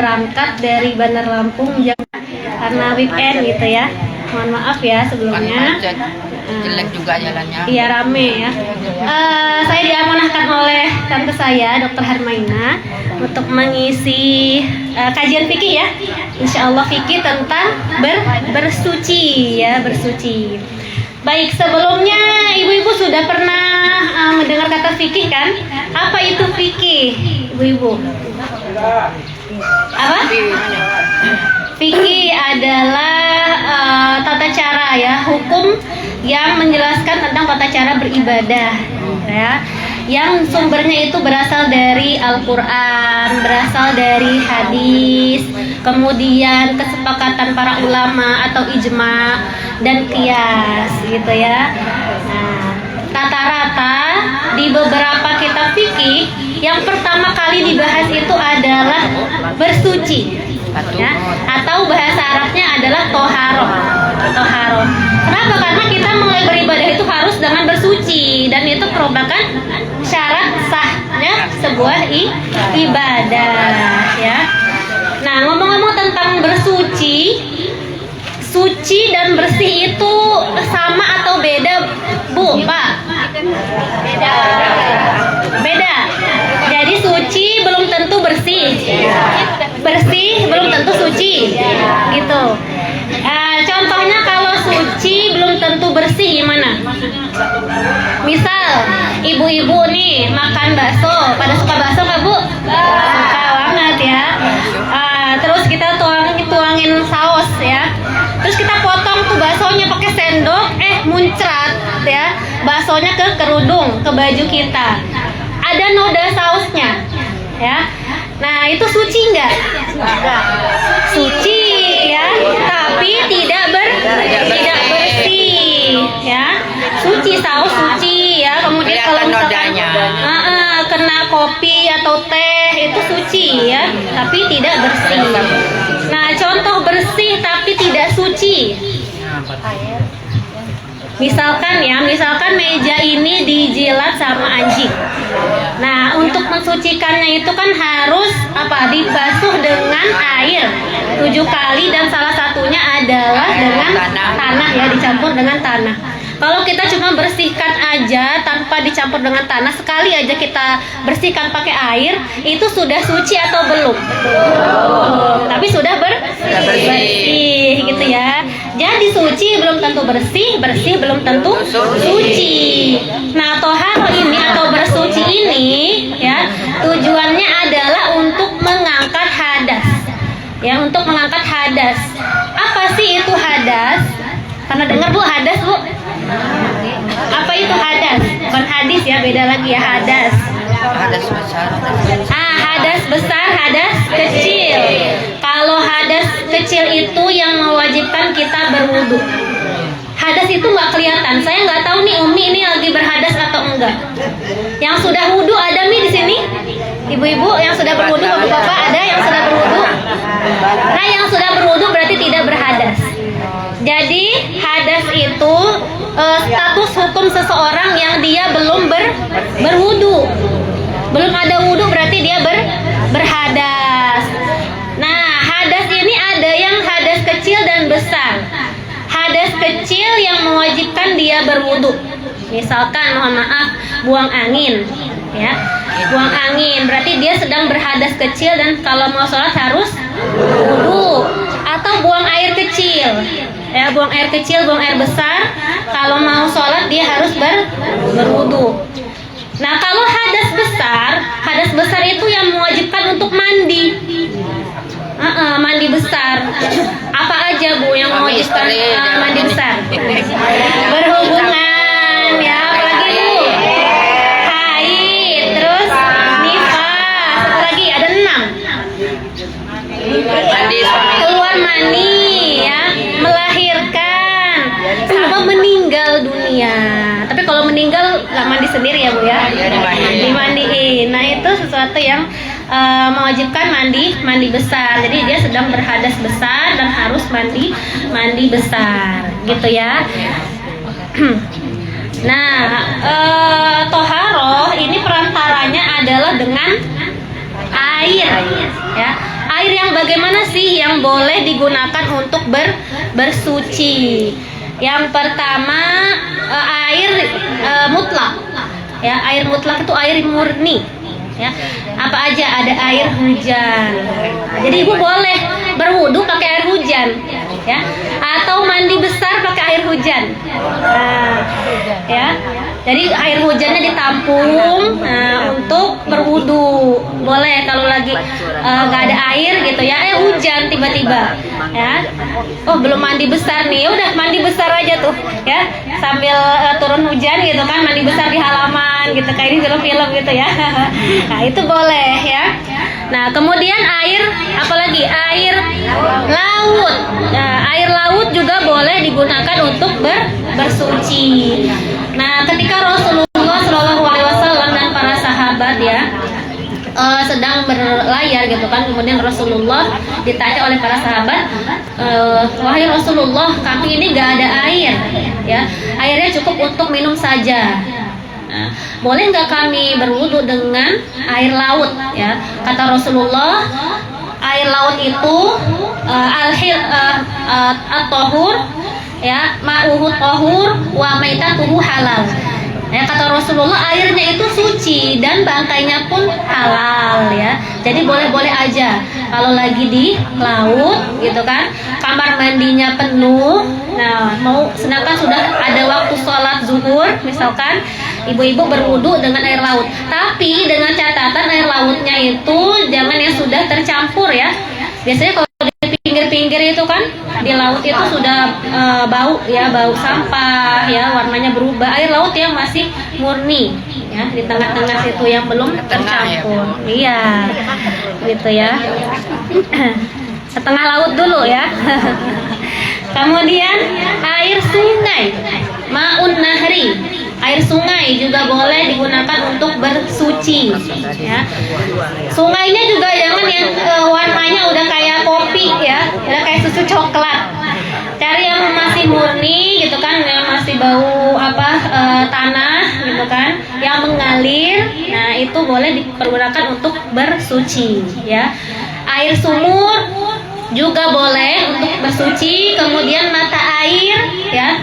berangkat dari Bandar Lampung karena weekend gitu ya. Mohon maaf ya sebelumnya. Jelek juga jalannya. Iya, rame ya. Saya diamanahkan oleh tante saya, Dr. Hermaina, untuk mengisi kajian fikih ya. Insya Allah fikih tentang bersuci ya, bersuci. Baik, sebelumnya ibu-ibu sudah pernah mendengar kata fikih kan? Apa itu fikih, ibu-ibu? Apa? Fikih adalah tata cara ya, hukum yang menjelaskan tentang tata cara beribadah ya, yang sumbernya itu berasal dari Al-Quran, berasal dari hadis, kemudian kesepakatan para ulama atau ijma dan qiyas gitu ya. Nah, rata-rata di beberapa kitab fikih yang pertama kali dibahas itu adalah bersuci ya, atau bahasa Arabnya adalah toharoh. Kenapa? Karena kita mulai beribadah itu harus dengan bersuci, dan itu merupakan syarat sahnya sebuah ibadah ya. Nah, ngomong-ngomong tentang bersuci, suci dan bersih itu sama atau beda, Bu, Pak? Beda. Jadi suci belum tentu bersih, bersih belum tentu suci, gitu. Contohnya kalau suci belum tentu bersih gimana? Misal ibu-ibu nih makan bakso, pada suka bakso nggak, Bu? Suka banget ya. Terus kita tuangin saus ya. Terus kita potong tuh baksonya pakai sendok, muncrat ya, baksonya ke kerudung, ke baju kita. Ada noda sausnya ya. Nah, itu suci nggak? Suci ya, tapi tidak bersih ya. Suci, saus suci ya. Kemudian kalau misalkan kena kopi atau teh itu suci ya, tapi tidak bersih. Nah, contoh bersih tapi tidak suci. Misalkan meja ini dijilat sama anjing. Nah, untuk mensucikannya itu kan harus dibasuh dengan air 7 kali, dan salah satunya adalah dengan tanah ya, dicampur dengan tanah. Kalau kita cuma bersihkan aja tanpa dicampur dengan tanah, sekali aja kita bersihkan pakai air, itu sudah suci atau belum? Tapi sudah bersih gitu ya. Jadi suci belum tentu bersih, bersih belum tentu suci. Nah, toharo ini atau bersuci ini ya, tujuannya adalah untuk mengangkat hadas. Ya, untuk mengangkat hadas. Apa sih itu hadas? Pernah dengar, Bu, hadas, Bu? Apa itu hadas? Bukan hadis ya, beda lagi ya, hadas. Hadas besar. Hadas besar, hadas kecil. Kalau hadas kecil itu yang mewajibkan kita berwudu. Hadas itu nggak kelihatan. Saya nggak tahu nih Umi ini lagi berhadas atau enggak. Yang sudah wudu ada Mi di sini? Ibu-ibu yang sudah berwudu, bapak-bapak ada yang sudah berwudu? Nah, yang sudah berwudu berarti tidak berhadas. Jadi hadas itu status hukum seseorang yang dia belum berwudu. Belum ada wudu berarti dia berhadas. Nah, hadas ini ada yang hadas kecil dan besar. Hadas kecil yang mewajibkan dia berwudu. Misalkan, mohon maaf, buang angin ya. Buang angin berarti dia sedang berhadas kecil, dan kalau mau sholat harus wudu. Atau buang air kecil ya, buang air kecil, buang air besar, kalau mau sholat dia harus berwudu. Nah, kalau hadas besar itu yang mewajibkan untuk mandi. Mandi besar. Apa aja, Bu, yang mewajibkan mandi besar? Berhubungan ya, apalagi, Bu? Haid, terus nifas, apalagi ada 6. Keluar mani ya, melahirkan, sama meninggal dunia. Tapi kalau meninggal nggak mandi sendiri ya, Bu ya, dimandiin. Nah, itu sesuatu yang mewajibkan mandi besar. Jadi dia sedang berhadas besar dan harus mandi besar gitu ya. Nah, toharoh ini perantaranya adalah dengan air ya. Air yang bagaimana sih yang boleh digunakan untuk bersuci? Yang pertama air mutlak. Ya, air mutlak itu air murni. Ya, apa aja, ada air hujan. Jadi ibu boleh berwudu pakai air hujan, ya, atau mandi besar pakai air hujan. Nah, ya, jadi air hujannya ditampung untuk berwudu. Boleh kalau lagi nggak ada air gitu ya, hujan tiba-tiba, ya. Oh belum mandi besar nih, udah mandi besar aja tuh, ya, sambil turun hujan gitu kan, mandi besar di halaman gitu kayak di film-film gitu ya. Nah itu boleh ya. Nah kemudian air apalagi, air laut. Nah, air laut juga boleh digunakan untuk bersuci. Nah ketika Rasulullah SAW dan para sahabat ya sedang berlayar gitu kan, kemudian Rasulullah ditanya oleh para sahabat, wahai Rasulullah, kami ini gak ada air, ya, airnya cukup untuk minum saja. Nah, boleh nggak kami berwudu dengan air laut? Ya, kata Rasulullah, air laut itu at-tahur, ya, ma'uhu tahur wa maitatuhu halal. Ya, kata Rasulullah, airnya itu suci dan bangkainya pun halal, ya. Jadi boleh-boleh aja kalau lagi di laut gitu kan, kamar mandinya penuh. Nah, sedangkan sudah ada waktu sholat zuhur misalkan, ibu-ibu berwudu dengan air laut. Tapi dengan catatan air lautnya itu jangan yang sudah tercampur ya. Biasanya kalau di pinggir-pinggir itu kan, di laut itu sudah bau ya, bau sampah ya, warnanya berubah. Air laut yang masih murni ya, di tengah-tengah situ yang belum tercampur. Iya, gitu ya. Setengah laut dulu ya. Kemudian air sungai, maun nahri, air sungai juga boleh digunakan untuk bersuci ya. Sungainya juga jangan yang warnanya udah kayak kopi ya, udah kayak susu coklat. Cari yang masih murni gitu kan, yang masih bau tanah gitu kan, yang mengalir. Nah itu boleh dipergunakan untuk bersuci ya. Air sumur juga boleh untuk bersuci. Kemudian mata air ya,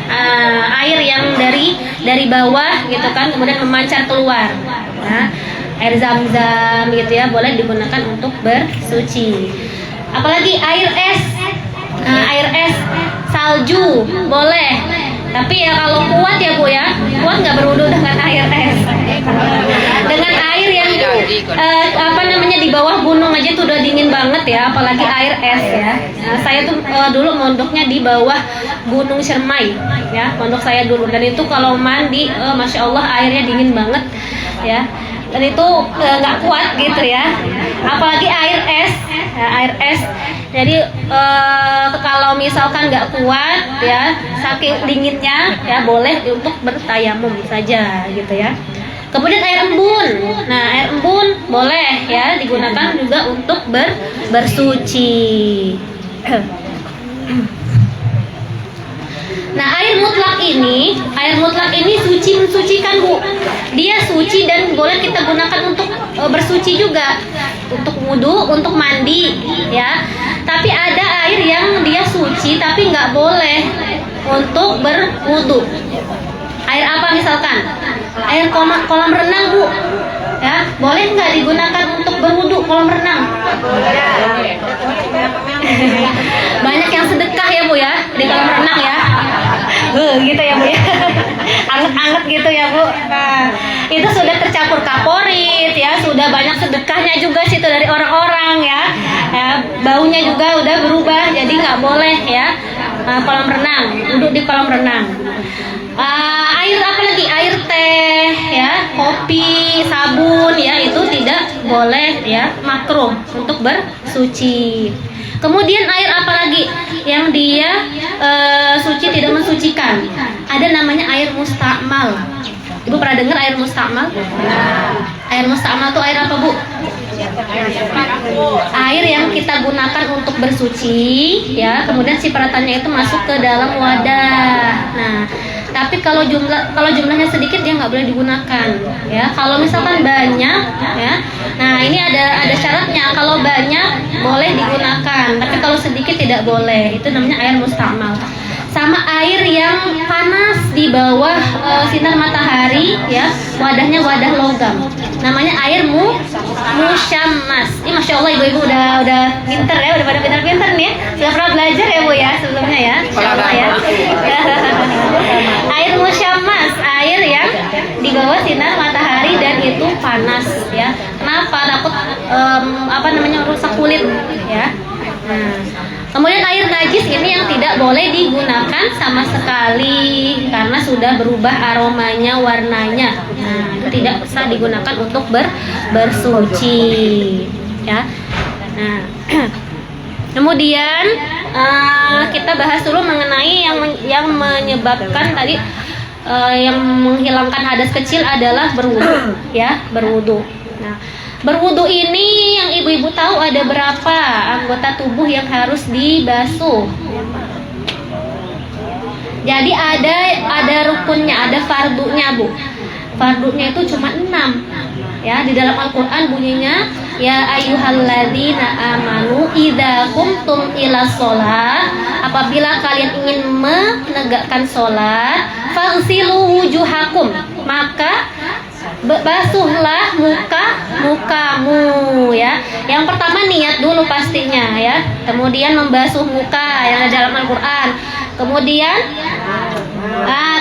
air yang dari bawah gitu kan, kemudian memancar keluar. Nah, air zam-zam gitu ya, boleh digunakan untuk bersuci. Apalagi air es. Nah, air es salju boleh. Tapi ya kalau kuat ya Bu ya, kuat nggak berwudu dengan air es. Dengan air yang di bawah gunung aja tuh udah dingin banget ya, apalagi air es ya. Nah, saya tuh dulu mondoknya di bawah Gunung Cermai ya, mondok saya dulu, dan itu kalau mandi masya Allah airnya dingin banget ya, dan itu nggak kuat gitu ya, apalagi air es ya, air es. Jadi kalau misalkan nggak kuat ya, saking dinginnya ya, boleh untuk bertayamum saja gitu ya. Kemudian air embun. Nah, air embun boleh ya digunakan juga untuk bersuci. Nah, air mutlak ini suci mensucikan Bu. Dia suci dan boleh kita gunakan untuk bersuci juga, untuk wudu, untuk mandi ya. Tapi ada air yang dia suci tapi nggak boleh untuk berwudu. Air apa misalkan? Air kolam renang Bu. Ya, boleh nggak digunakan untuk berwudu kolam renang? Banyak yang sedekah ya Bu ya di kolam renang ya. Gitu ya Bu ya. Anget-anget gitu ya Bu. Nah, itu sudah tercampur kaporit ya, sudah banyak sedekahnya juga situ dari orang-orang ya. Ya, baunya juga udah berubah, jadi nggak boleh ya kolam renang, duduk di kolam renang. Air apa lagi? Air teh ya, kopi, sabun ya, itu tidak boleh ya, makruh untuk bersuci. Kemudian air apa lagi yang dia suci tidak mensucikan? Ada namanya air mustakmal. Ibu pernah dengar air mustakmal? Air mustakmal itu air apa Bu? Air yang kita gunakan untuk bersuci ya, kemudian cipratannya itu masuk ke dalam wadah. Nah, tapi kalau jumlahnya sedikit dia nggak boleh digunakan ya. Kalau misalkan banyak ya, nah ini ada syaratnya. Kalau banyak boleh digunakan tidak boleh. Itu namanya air mustamal. Sama air yang panas di bawah sinar matahari, ya, wadahnya wadah logam. Namanya air musyammas. Ini masya Allah ibu-ibu udah pinter ya, udah pada pinter-pinter nih. Sudah pernah belajar ya bu ya sebelumnya ya. Masya Allah ya. Air musyammas, air yang di bawah sinar matahari dan itu panas ya. Kenapa? Takut rusak kulit ya. Nah, kemudian air najis ini yang tidak boleh digunakan sama sekali karena sudah berubah aromanya, warnanya. Nah, itu tidak bisa digunakan untuk bersuci ya. Nah, kemudian kita bahas dulu mengenai yang menyebabkan tadi yang menghilangkan hadas kecil adalah berwudu ya, berwudu. Nah, berwudu ini yang ibu-ibu tahu ada berapa anggota tubuh yang harus dibasuh. Jadi ada rukunnya, ada fardunya bu. Fardunya itu cuma 6 ya. Di dalam Al-Quran bunyinya ya ayyuhalladzina amanu idza qumtum ila sholat, apabila kalian ingin menegakkan sholat, faghsilu wujuhakum, maka basuhlah mukamu ya. Yang pertama niat dulu pastinya ya. Kemudian membasuh muka yang ada dalam Al-Quran. Kemudian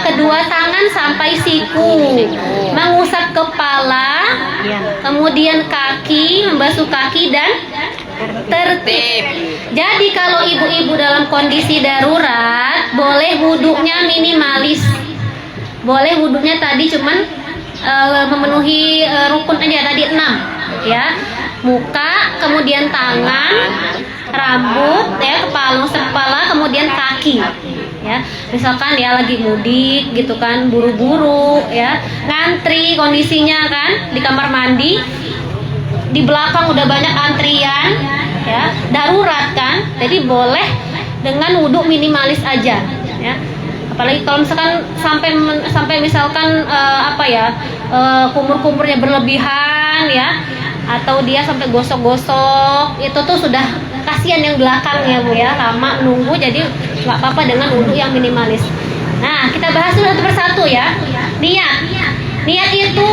kedua tangan sampai siku, mengusap kepala, kemudian kaki, membasuh kaki dan tertib. Jadi kalau ibu-ibu dalam kondisi darurat, boleh wudhunya minimalis. Boleh wudhunya tadi cuman memenuhi rukun aja tadi 6 ya. Muka, kemudian tangan, rambut ya, kepala, kemudian kaki ya. Misalkan ya lagi mudik gitu kan, buru-buru ya, ngantri kondisinya kan di kamar mandi, di belakang udah banyak antrian ya, darurat kan, jadi boleh dengan wudhu minimalis aja ya. Apalagi kalau misalkan sampai misalkan kumur-kumurnya berlebihan ya, atau dia sampai gosok-gosok, itu tuh sudah kasihan yang belakang ya bu ya, lama nunggu, jadi nggak apa-apa dengan wudhu yang minimalis. Nah, kita bahas dulu satu persatu ya. Niat itu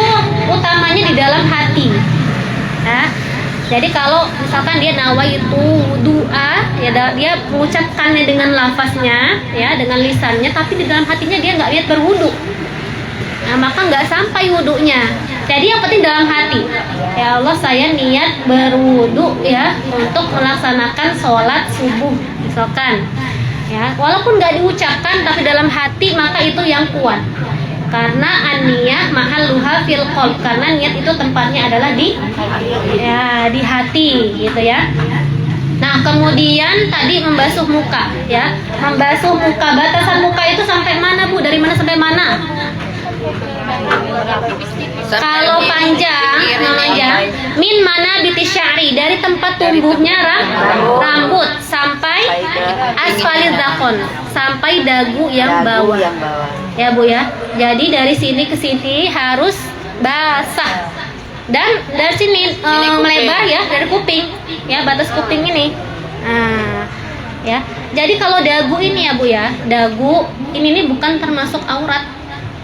utamanya di dalam hati ya. Jadi kalau misalkan dia nawaitu wudu'a ya, dia mengucapkannya dengan lafaznya ya, dengan lisannya, tapi di dalam hatinya dia nggak niat berwudu. Nah, maka nggak sampai wudunya. Jadi yang penting dalam hati. Ya Allah, saya niat berwudu ya untuk melaksanakan sholat subuh misalkan. Ya, walaupun nggak diucapkan tapi dalam hati, maka itu yang kuat. Karena an-niyah mahalluha fil qalb, karena niat itu tempatnya adalah di hati gitu ya. Nah, kemudian tadi membasuh muka ya. Membasuh muka, batasan muka itu sampai mana bu? Dari mana sampai mana? Kalau panjang namanya min mana bitisyari, dari tempat tumbuhnya rambut sampai asfaliz zakon, sampai dagu yang bawah. Ya bu ya. Jadi dari sini ke sini harus basah. Dan dari sini melebar ya, dari kuping ya, batas kuping ini. Nah, ya. Jadi kalau dagu ini ya bu ya, dagu ini bukan termasuk aurat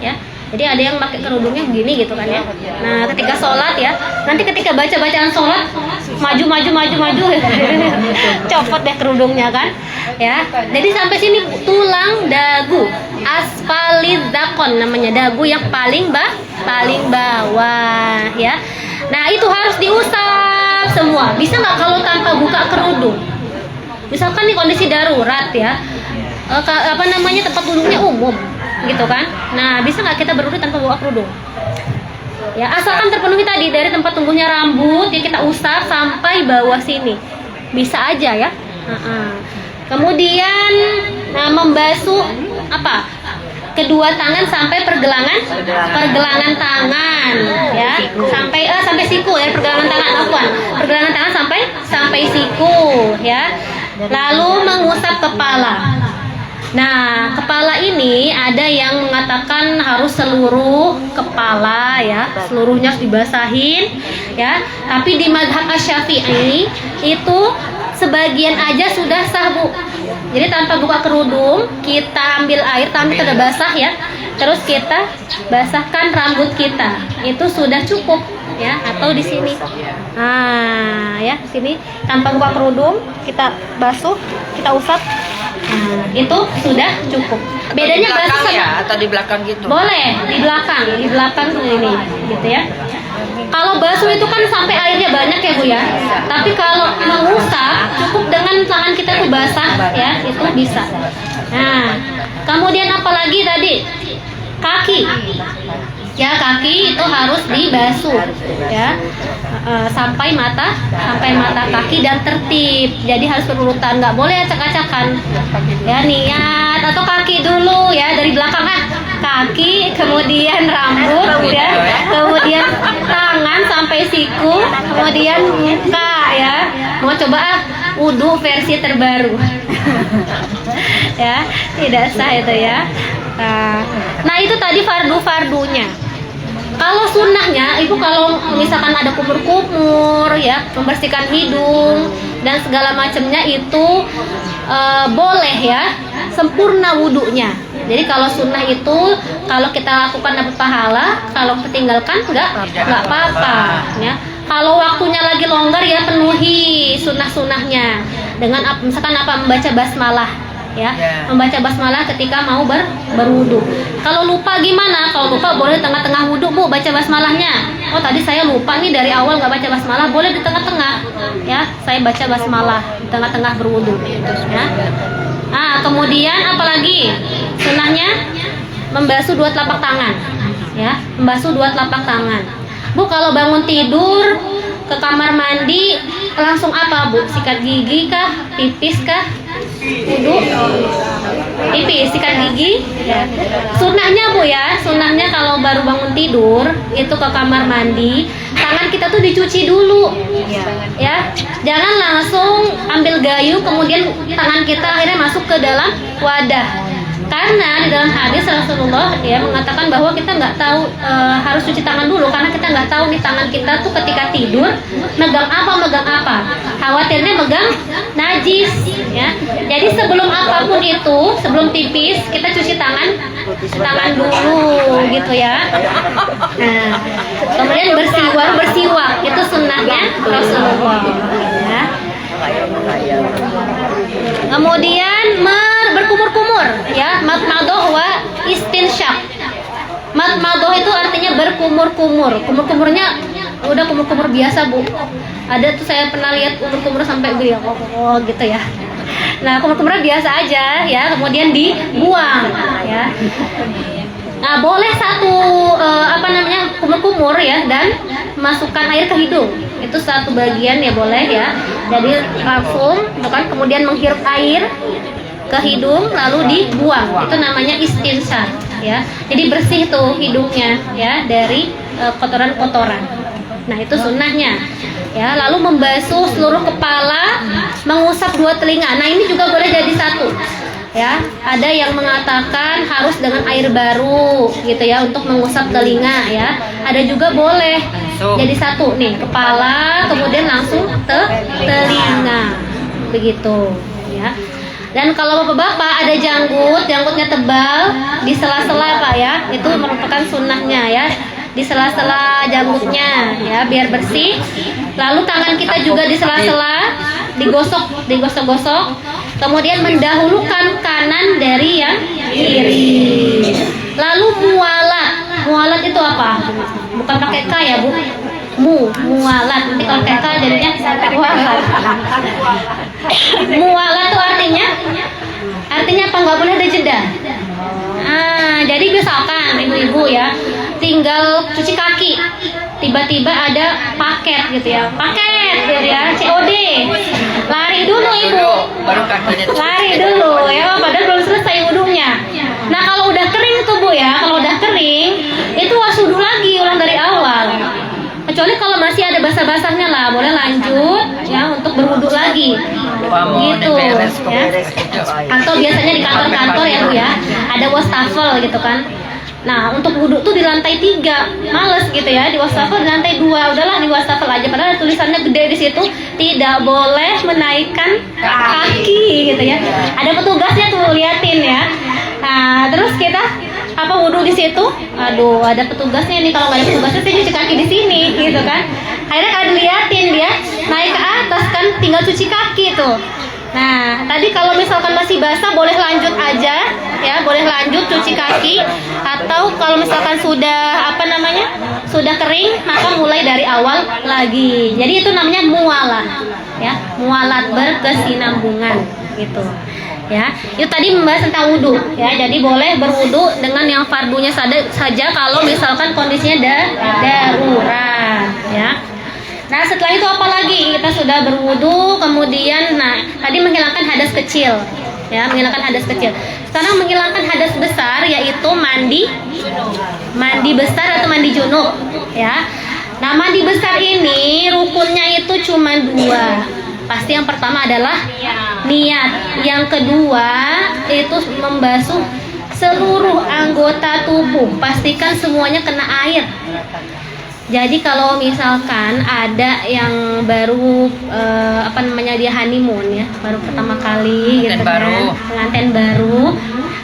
ya. Jadi ada yang pakai kerudungnya begini gitu kan ya. Nah, ketika sholat ya, nanti ketika baca-bacaan sholat maju copot deh kerudungnya kan ya. Jadi sampai sini tulang dagu, asfaliz zakon namanya, dagu yang paling bawah ya. Nah, itu harus diusap semua. Bisa nggak kalau tanpa buka kerudung? Misalkan nih kondisi darurat ya, tempat duduknya umum gitu kan. Nah, bisa nggak kita berwudu tanpa buka kerudung? Ya, asalkan terpenuhi tadi dari tempat tumbuhnya rambut ya, kita usap sampai bawah sini. Bisa aja ya. Kemudian membasuh kedua tangan sampai pergelangan tangan ya, sampai siku ya, pergelangan tangan sampai siku ya. Lalu mengusap kepala. Nah, kepala ini ada yang mengatakan harus seluruh kepala ya, seluruhnya harus dibasahin ya. Tapi di mazhab Asy-Syafi'i itu sebagian aja sudah sah, Bu. Jadi tanpa buka kerudung, kita ambil air, tangan kita udah basah ya. Terus kita basahkan rambut kita. Itu sudah cukup ya, atau di sini. Nah, ya, sini tanpa buka kerudung, kita basuh, kita usap. Nah, itu sudah cukup. Bedanya di belakang basuh sama ya, atau di belakang gitu. boleh di belakang tuh ini, gitu ya. Kalau basuh itu kan sampai airnya banyak ya, Bu ya. Tapi kalau mengusap cukup dengan tangan kita tuh basah ya, itu bisa. Nah, kemudian apalagi tadi? Kaki. Ya, kaki itu harus dibasuh ya. Sampai mata kaki dan tertib. Jadi harus berurutan, nggak boleh acak-acakan. Ya, niat atau kaki dulu ya, dari belakang kaki, kemudian rambut ya, kemudian tangan sampai siku, kemudian muka ya. Mau coba wudhu versi terbaru. Ya, tidak sah itu ya. Nah, itu tadi fardu-fardunya. Kalau sunnahnya, Ibu kalau misalkan ada kumur-kumur ya, membersihkan hidung dan segala macamnya itu boleh ya, sempurna wudhunya. Jadi kalau sunnah itu kalau kita lakukan dapat pahala, kalau ketinggalkan nggak apa-apa ya. Kalau waktunya lagi longgar ya penuhi sunnah-sunnahnya dengan misalkan membaca basmalah ya, membaca basmalah ketika mau berwudu. Kalau lupa gimana? Kalau lupa boleh di tengah-tengah wudu, Bu, baca basmalahnya. Oh, tadi saya lupa nih dari awal nggak baca basmalah, boleh di tengah-tengah ya, saya baca basmalah di tengah-tengah berwudu ya. Nah, kemudian apalagi sunnahnya membasuh dua telapak tangan ya, membasuh dua telapak tangan. Bu, kalau bangun tidur ke kamar mandi langsung apa, Bu? Sikat gigi kah? Pipis kah? Wudu? Pipis, sikat gigi ya. Sunnahnya, Bu ya, sunnahnya kalau baru bangun tidur itu ke kamar mandi, tangan kita tuh dicuci dulu ya. Jangan langsung ambil gayung kemudian tangan kita akhirnya masuk ke dalam wadah. Karena di dalam hadis Rasulullah ya mengatakan bahwa kita nggak tahu harus cuci tangan dulu, karena kita nggak tahu nih tangan kita tuh ketika tidur megang apa. Khawatirnya megang najis ya. Jadi sebelum apapun itu, sebelum pipis kita cuci tangan dulu gitu ya. Nah, kemudian bersiwak itu sunnahnya Rasulullah ya. Kemudian berkumur-kumur ya, madmadoh wa istinsyaq. Madmadoh itu artinya berkumur-kumur. Kumur-kumurnya udah kumur-kumur biasa, Bu. Ada tuh saya pernah lihat kumur-kumur sampai gini gitu ya. Nah, kumur-kumurnya biasa aja ya, kemudian dibuang ya. Nah, boleh satu kumur-kumur ya, dan masukkan air ke hidung. Itu satu bagian ya boleh ya. Jadi langsung bukan kemudian menghirup air ke hidung lalu dibuang. Itu namanya istinsyaq ya. Jadi bersih tuh hidungnya ya dari kotoran-kotoran. Nah, itu sunnahnya. Ya, lalu membasuh seluruh kepala, mengusap dua telinga. Nah, ini juga boleh jadi satu. Ya, ada yang mengatakan harus dengan air baru gitu ya untuk mengusap telinga ya. Ada juga boleh jadi satu nih, kepala kemudian langsung ke telinga. Begitu ya. Dan kalau bapak-bapak ada janggutnya tebal di sela-sela Pak ya, itu merupakan sunnahnya ya. Di sela-sela janggutnya ya biar bersih. Lalu tangan kita juga di sela-sela digosok-gosok. Kemudian mendahulukan kanan dari yang kiri. Lalu mualat itu apa? Bukan pakai K ya, Bu. Mualat. Nanti kalau pakai K jadinya mualat. Mualat itu artinya apa? Nggak boleh ada jeda. Jadi misalkan ibu-ibu ya tinggal cuci kaki, tiba-tiba ada paket gitu ya, COD, lari dulu ibu, lari dulu ya, padahal belum selesai wudhunya. Nah, kalau udah kering tuh Bu ya, kalau udah kering itu wasudu lagi, ulang dari awal. Kecuali kalau masih ada basah-basahnya lah, boleh lanjut ya untuk berwudu lagi, gitu ya. Atau biasanya di kantor-kantor ya Bu ya, ada wastafel gitu kan. Nah untuk wudhu tuh di lantai 3, males gitu ya, di wastafel di lantai 2, udahlah di wastafel aja. Padahal tulisannya gede di situ, tidak boleh menaikkan kaki gitu ya. Ada petugasnya tuh, liatin ya. Nah terus kita apa wudhu di situ, aduh ada petugasnya nih, kalau nggak ada petugasnya saya cuci kaki di sini gitu kan. Akhirnya kalau diliatin dia naik ke atas kan, tinggal cuci kaki tuh. Nah tadi kalau misalkan masih basah boleh lanjut aja ya, boleh lanjut cuci kaki. Atau kalau misalkan sudah sudah kering, maka mulai dari awal lagi. Jadi itu namanya mualah ya, mualat berkesinambungan gitu ya. Itu tadi membahas tentang wudhu ya. Jadi boleh berwudhu dengan yang fardunya saja kalau misalkan kondisinya darurat ya. Nah setelah itu apa lagi? Kita sudah berwudhu, kemudian tadi menghilangkan hadas kecil ya, menghilangkan hadas kecil. Sekarang menghilangkan hadas besar, yaitu mandi besar atau mandi junub ya. Nah mandi besar ini rukunnya itu cuma 2. Pasti yang pertama adalah niat, yang kedua itu membasuh seluruh anggota tubuh, pastikan semuanya kena air. Jadi kalau misalkan ada yang baru dia honeymoon ya, baru pertama kali gitu kan, pengantin baru.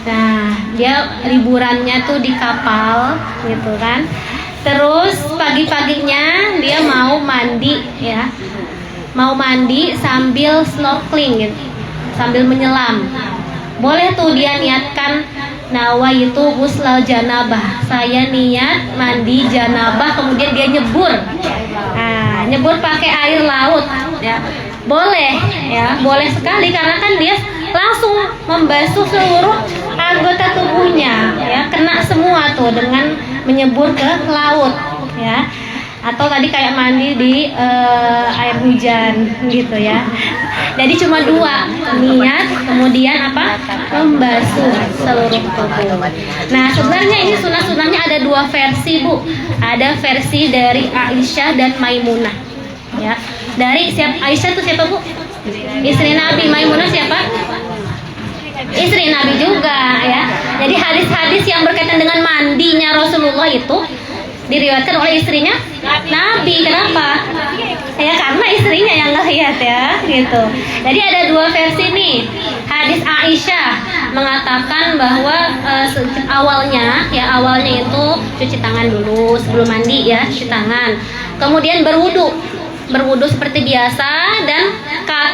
Nah, dia liburannya tuh di kapal gitu kan. Terus pagi-paginya dia mau mandi ya. Mau mandi sambil snorkeling gitu, sambil menyelam. Boleh tuh dia niatkan nawaitu ghuslal janabah, saya niat mandi janabah, kemudian dia nyebur. Nah, nyebur pakai air laut ya. Boleh ya, boleh sekali karena kan dia langsung membasuh seluruh anggota tubuhnya ya, kena semua tuh dengan menyebur ke laut ya. Atau tadi kayak mandi di air hujan gitu ya. Jadi cuma 2, niat kemudian membasuh seluruh tubuh. Nah sebenarnya ini sunah-sunahnya ada 2 versi Bu. Ada versi dari Aisyah dan Maimunah ya. Dari Aisyah itu siapa Bu? Istri Nabi. Maimunah siapa? Istri Nabi juga ya. Jadi hadis-hadis yang berkaitan dengan mandinya Rasulullah itu diriwayatkan oleh istrinya Nabi. Kenapa? Ya karena istrinya yang ngelihat ya gitu. Jadi ada 2 versi nih. Hadis Aisyah mengatakan bahwa awalnya itu cuci tangan dulu sebelum mandi ya, cuci tangan. Kemudian berwudu seperti biasa dan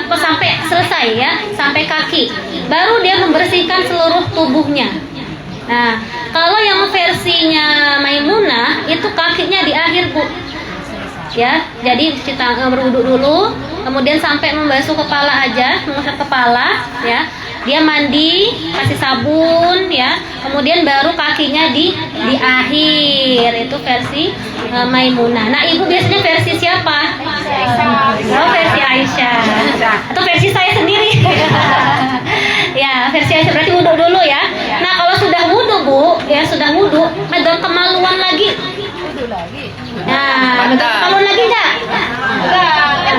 sampai selesai ya, sampai kaki. Baru dia membersihkan seluruh tubuhnya. Nah, kalau yang versinya Maimunah itu kakinya di akhir Bu. Ya, jadi kita berwudu dulu, kemudian sampai membasuh kepala aja, mengusap kepala ya. Dia mandi, kasih sabun ya. Kemudian baru kakinya di akhir. Itu versi Maimunah. Nah, Ibu biasanya versi siapa? Oh, versi Aisyah. Atau versi saya sendiri. Ya, versi Aisyah berarti wudu dulu ya. Nah, kalau sudah wudu Bu, ya sudah wudu, megang kemaluan lagi. Nah, megang kemaluan lagi enggak?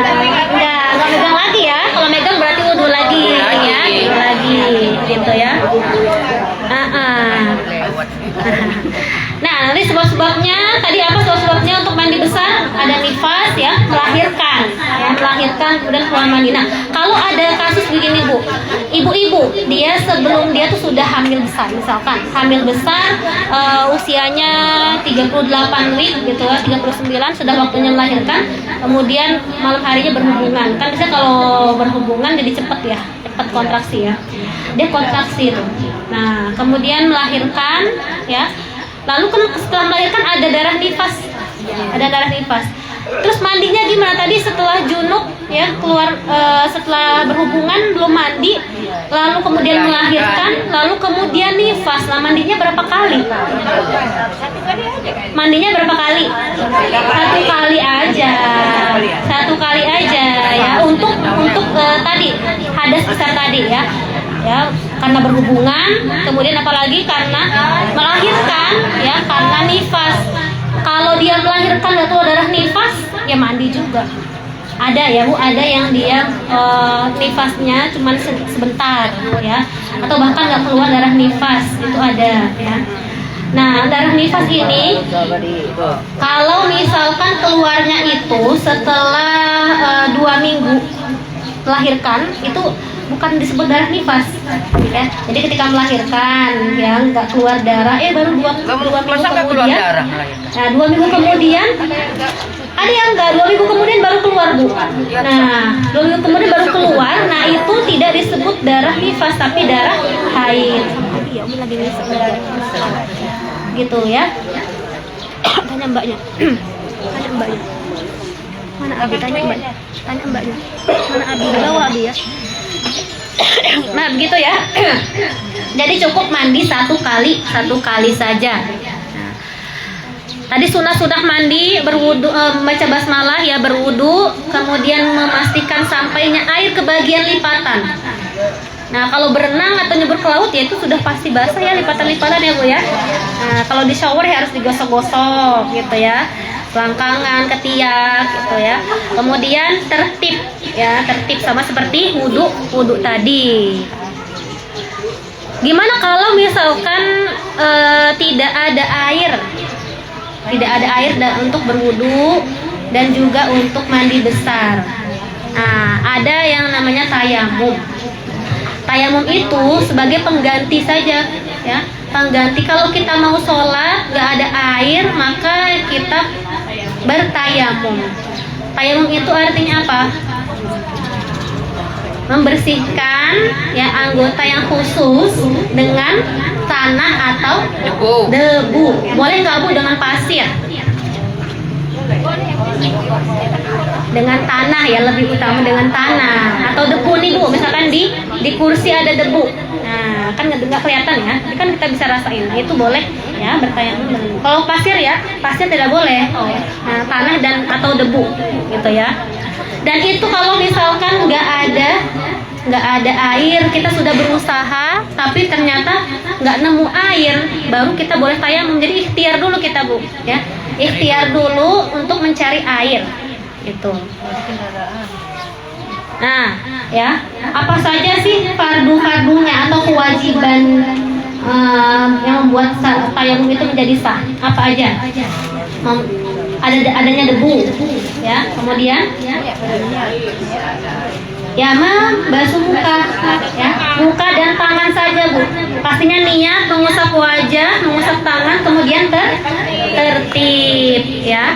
Enggak megang lagi ya. Kalau megang berarti wudu lagi ya, wudu lagi gitu ya. Nah, nanti sebab-sebabnya tadi apa sebab-sebabnya untuk mandi besar? Ada nifas ya, melahirkan, kemudian keluar mandi. Nah, kalau ada kasus begini Bu, ibu-ibu dia sebelum dia tuh sudah hamil besar, misalkan hamil besar usianya 38 week gitu ya, 39 sudah waktunya melahirkan, kemudian malam harinya berhubungan. Kan bisa kalau berhubungan jadi cepat kontraksi ya. Dia kontraksi tuh. Nah, kemudian melahirkan ya. Lalu kan setelah melahirkan ada darah nifas. Terus mandinya gimana tadi setelah junub ya, keluar setelah berhubungan belum mandi, lalu kemudian melahirkan, lalu kemudian nifas. Nah, mandinya berapa kali? Mandinya berapa kali? Satu kali aja ya, untuk tadi hadas besar tadi ya. Ya, karena berhubungan, kemudian apalagi karena melahirkan ya, karena nifas. Kalau dia melahirkan nggak keluar darah nifas, ya mandi juga Ada ya Bu, ada yang dia nifasnya cuman sebentar ya, atau bahkan nggak keluar darah nifas, itu ada ya. Nah, darah nifas ini kalau misalkan keluarnya itu setelah 2 minggu melahirkan, itu bukan disebut darah nifas ya. Jadi ketika melahirkan ya nggak keluar darah, baru dua minggu kemudian, nah 2 minggu kemudian ada yang enggak, 2 minggu kemudian baru keluar Bu. Nah 2 minggu kemudian baru keluar, nah itu tidak disebut darah nifas tapi darah haid. Ya Umi lagi gitu ya. Tanya mbaknya. Tanya mbaknya. Mana Abi? Tanya mbaknya. Tanya mbaknya. Mana Abi? Bawa Abi ya. Nah begitu ya. Jadi cukup mandi satu kali saja. Tadi sudah mandi, berwudu, membaca basmalah ya, berwudu, kemudian memastikan sampainya air ke bagian lipatan. Nah kalau berenang atau nyebur ke laut ya itu sudah pasti basah ya, lipatan-lipatan ya Bu ya. Nah kalau di shower ya harus digosok-gosok gitu ya, selangkangan, ketiak gitu ya. Kemudian tertib ya, tertib sama seperti wudu tadi. Gimana kalau misalkan tidak ada air? Tidak ada air untuk berwudu dan juga untuk mandi besar. Nah, ada yang namanya tayamum. Tayamum itu sebagai pengganti saja, ya. Pengganti kalau kita mau sholat nggak ada air, maka kita bertayamum. Tayamum itu artinya apa? Membersihkan ya anggota yang khusus dengan tanah atau debu. Boleh nggak Bu dengan pasir? Dengan tanah ya, lebih utama dengan tanah atau debu nih Bu. Misalkan di kursi ada debu, nah kan nggak kelihatan ya, tapi kan kita bisa rasain. Nah, itu boleh ya bertayamum. Kalau pasir ya, pasir tidak boleh. Nah, tanah dan atau debu gitu ya. Dan itu kalau misalkan nggak ada air, kita sudah berusaha tapi ternyata nggak nemu air, baru kita boleh tayamum. Jadi ikhtiar dulu kita Bu ya, ikhtiar dulu untuk mencari air itu. Nah ya, apa saja sih fardu-fardunya atau kewajiban yang membuat tayamum itu menjadi sah? Apa aja? Adanya debu ya, kemudian ya basuh muka ya, muka dan tangan saja Bu. Pastinya niat mengusap wajah, mengusap tangan, kemudian tertib ya.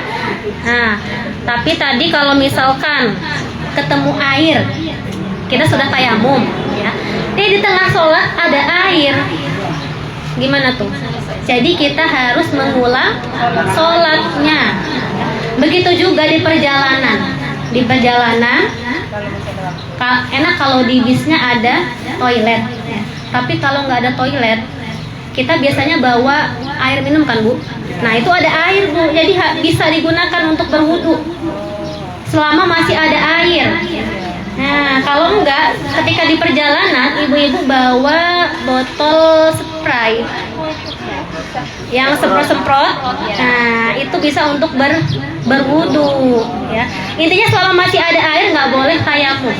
Nah tapi tadi kalau misalkan ketemu air, kita sudah tayamum ya, di tengah sholat ada air, gimana tuh? Jadi kita harus mengulang sholatnya. Begitu juga di perjalanan. Di perjalanan enak kalau di bisnya ada toilet ya. Tapi kalau nggak ada toilet, kita biasanya bawa air minum kan Bu. Nah itu ada air Bu, jadi bisa digunakan untuk berwudu selama masih ada air. Nah kalau enggak, ketika di perjalanan ibu-ibu bawa botol spray yang semprot-semprot, nah itu bisa untuk berwudu ya. Intinya selama masih ada air nggak boleh tayamum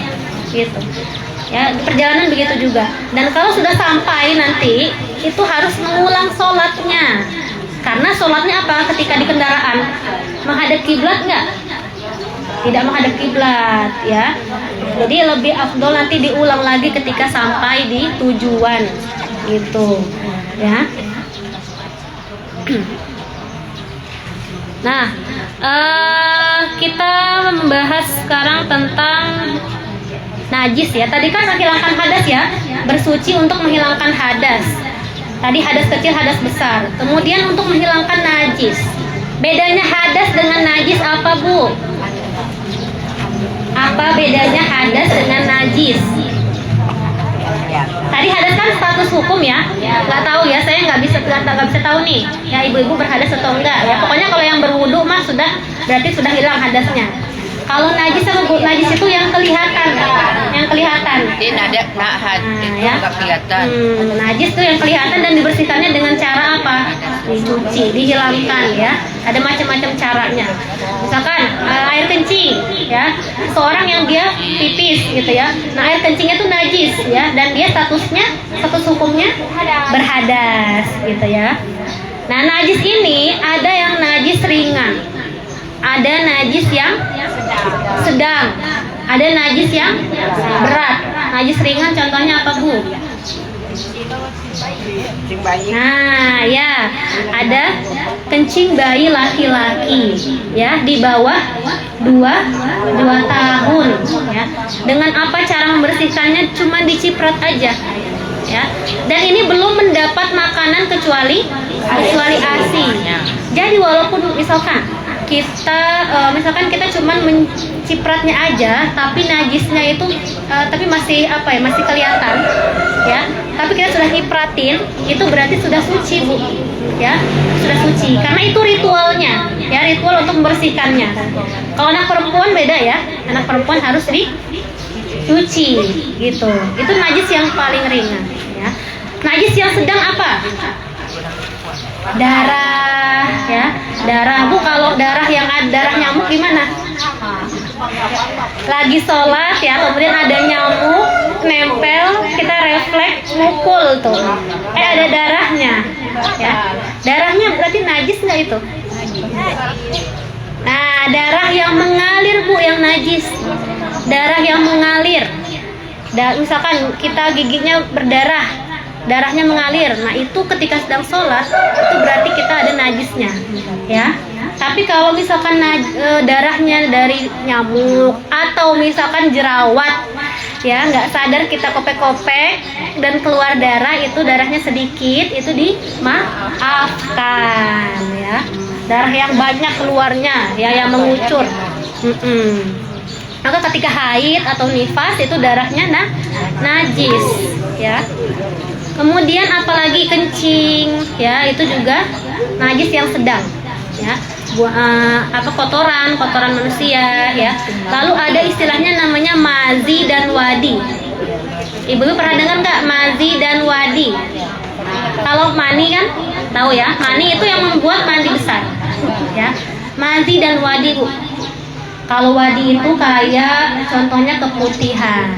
gitu ya. Di perjalanan begitu juga. Dan kalau sudah sampai nanti itu harus mengulang sholatnya, karena sholatnya apa? Ketika di kendaraan menghadap kiblat nggak? Tidak menghadap kiblat ya. Jadi lebih afdol nanti diulang lagi ketika sampai di tujuan gitu ya. Nah, kita membahas sekarang tentang najis ya. Tadi kan menghilangkan hadas ya, bersuci untuk menghilangkan hadas. Tadi hadas kecil, hadas besar. Kemudian untuk menghilangkan najis. Bedanya hadas dengan najis apa Bu? Apa bedanya hadas dengan najis? Tadi hadas kan status hukum ya, nggak tahu ya, saya nggak bisa tahu nih ya ibu-ibu berhadas atau enggak ya. Pokoknya kalau yang berwudu mah sudah berarti sudah hilang hadasnya. Kalau najis sama najis itu yang kelihatan, Ini ada ya. nggak kelihatan. Najis itu yang kelihatan dan dibersihkannya dengan cara apa? Dicuci, dihilangkan ya. Ada macam-macam caranya. Misalkan air kencing, ya. Seorang yang dia pipis gitu ya. Nah, air kencingnya itu najis ya, dan dia status hukumnya berhadas gitu ya. Nah, najis ini ada yang najis ringan, ada najis yang sedang, ada najis yang berat. Najis ringan contohnya apa, Bu? Nah, ya, ada kencing bayi laki-laki ya di bawah 2 tahun ya. Dengan apa cara membersihkannya? Cuma diciprat aja ya. Dan ini belum mendapat makanan kecuali ASI. Jadi walaupun misalkan kita cuman mencipratnya aja, tapi najisnya itu tapi masih masih kelihatan ya. Tapi kita sudah nyipratin, itu berarti sudah suci, Bu. Ya, sudah suci. Karena itu ritualnya, ya, ritual untuk membersihkannya. Kalau anak perempuan beda ya. Anak perempuan harus dicuci gitu. Itu najis yang paling ringan ya. Najis yang sedang apa? Darah ya. Darah, Bu. Kalau darah yang ada darah nyamuk gimana? Lagi sholat ya, kemudian ada nyamuk nempel, kita refleks mukul tuh, ada darahnya ya. Darahnya berarti najis nggak itu? Nah, darah yang mengalir, Bu, yang najis. Darah yang mengalir, misalkan kita giginya berdarah, darahnya mengalir. Nah, itu ketika sedang sholat itu berarti kita ada najisnya ya. Tapi kalau misalkan darahnya dari nyamuk atau misalkan jerawat ya, nggak sadar kita kopek-kopek dan keluar darah, itu darahnya sedikit, itu dimaafkan ya. Darah yang banyak keluarnya ya, yang mengucur. Maka ketika haid atau nifas itu darahnya najis ya. Kemudian apalagi kencing ya, itu juga najis yang sedang ya. Kotoran manusia ya. Lalu ada istilahnya namanya mazi dan wadi. Ibu pernah dengar nggak mazi dan wadi? Kalau mani kan tahu ya, mani itu yang membuat mandi besar ya. Mazi dan wadi, Bu. Kalau wadi itu kayak contohnya keputihan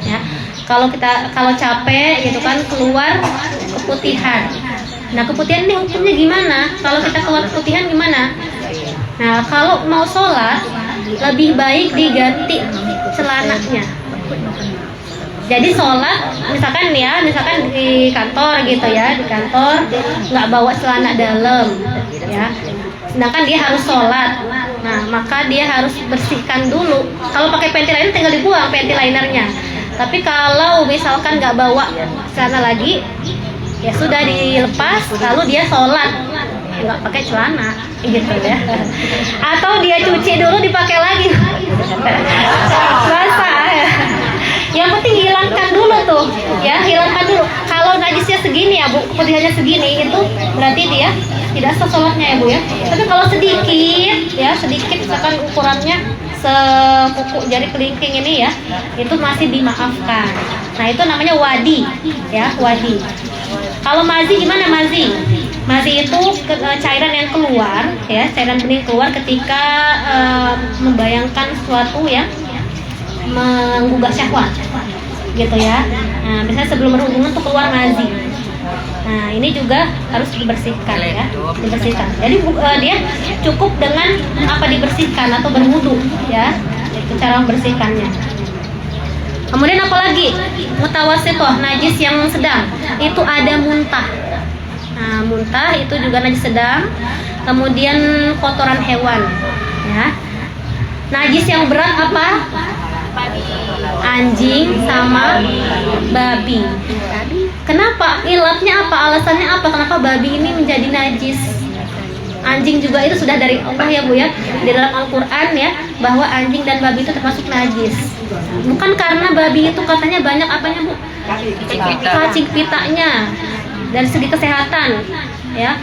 ya. Kalau capek gitu kan keluar keputihan. Nah, keputihan ini hukumnya gimana? Kalau kita keluar keputihan gimana? Nah, kalau mau sholat lebih baik diganti celananya. Jadi sholat misalkan di kantor gitu ya, di kantor nggak bawa celana dalam ya. Sedangkan dia harus sholat. Nah, maka dia harus bersihkan dulu. Kalau pakai panty liner tinggal dibuang panty linernya. Tapi kalau misalkan nggak bawa celana lagi, ya sudah dilepas, lalu dia sholat nggak pakai celana gitu ya. Atau dia cuci dulu dipakai lagi basah ya. Yang penting hilangkan dulu tuh ya, hilangkan dulu. Kalau najisnya segini ya, Bu, putihannya segini, itu berarti dia tidak sah sholatnya ya, Bu ya. Tapi kalau sedikit misalkan ukurannya sepuku jari kelingking ini ya, itu masih dimaafkan. Nah, itu namanya wadi ya, wadi. Kalau mazi gimana mazi? Mazi itu cairan yang keluar ya, cairan bening keluar ketika membayangkan sesuatu yang menggugah syahwat gitu ya. Nah, biasanya sebelum berhubungan tuh keluar mazi. Nah, ini juga harus dibersihkan ya, dibersihkan. Jadi dia cukup dengan dibersihkan atau berwudu ya, itu cara membersihkannya. Kemudian apalagi mutawasitoh, najis yang sedang, itu ada muntah. Nah, muntah itu juga najis sedang. Kemudian kotoran hewan ya. Najis yang berat apa? Anjing sama babi. Kenapa? Ilatnya apa? Alasannya apa? Kenapa babi ini menjadi najis? Anjing juga itu sudah dari Allah ya, Bu ya. Di dalam Al-Quran ya, bahwa anjing dan babi itu termasuk najis. Bukan karena babi itu katanya banyak apanya, Bu? Cacing pitanya. Dari segi kesehatan ya.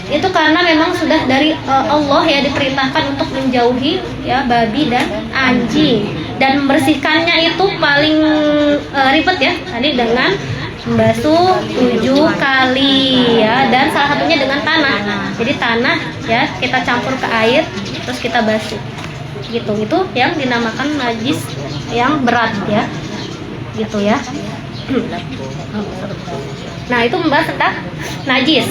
Itu karena memang sudah dari Allah ya, diperintahkan untuk menjauhi ya babi dan anjing. Dan membersihkannya itu paling ribet ya, tadi dengan membasuh 7 kali ya, dan salah satunya dengan tanah. Jadi tanah ya kita campur ke air terus kita basuh gitu. Itu yang dinamakan najis yang berat ya, gitu ya. Nah, itu membahas tentang najis.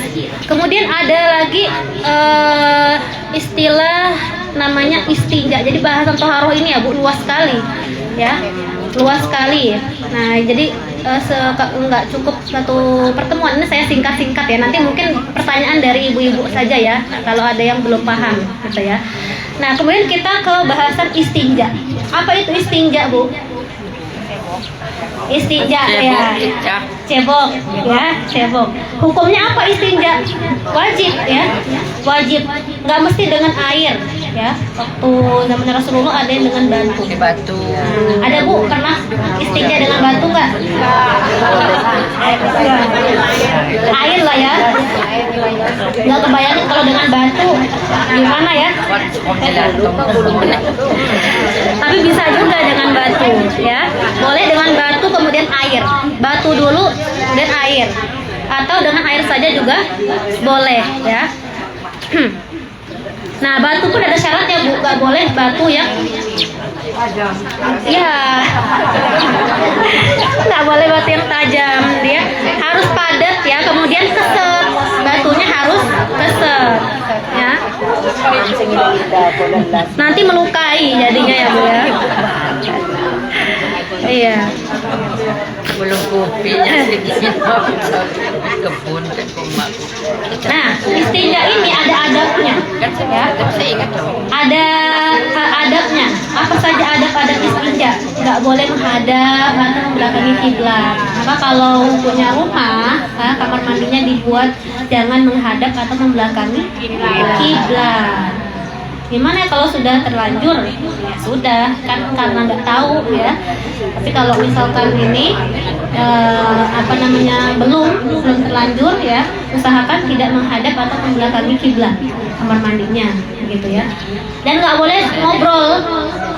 Kemudian ada lagi istilah namanya istinja. Jadi bahasan toharoh ini ya Bu, luas sekali ya, luas sekali. Nah, jadi nggak cukup satu pertemuan, ini saya singkat-singkat ya. Nanti mungkin pertanyaan dari ibu-ibu saja ya, kalau ada yang belum paham gitu ya. Nah, kemudian kita ke bahasan istinja. Apa itu istinja Bu? Istinja ya, cebok ya, cebok. Hukumnya apa istinja? Wajib ya, wajib. Nggak mesti dengan air ya. Waktu zaman Rasulullah ada yang dengan batu. Nah, ada Bu pernah istinja dengan batu nggak? Air lah ya. Nggak kebayangin kalau dengan batu gimana ya? Tapi bisa juga dengan batu ya. Boleh dengan batu kemudian air. Batu dulu kemudian air. Atau dengan air saja juga boleh ya. Nah, batu pun ada syaratnya Bu, nggak boleh batu yang ya, nggak boleh batu yang tajam, dia harus padat ya, kemudian keset, batunya harus keset ya, nanti melukai jadinya ya Bu ya. Iya. Belum kopinya sedikit kebun Nah, istinja ini ada adabnya ya. Ada adabnya. Apa saja adab-adab istinja? Nggak boleh menghadap atau membelakangi kiblat. Maka kalau punya rumah, kamar mandinya dibuat jangan menghadap atau membelakangi kiblat. Gimana ya kalau sudah terlanjur? Ya sudah, kan karena nggak tahu ya. Tapi kalau misalkan ini belum terlanjur ya, usahakan tidak menghadap atau membelakangi kiblat kamar mandinya, gitu ya. Dan nggak boleh ngobrol,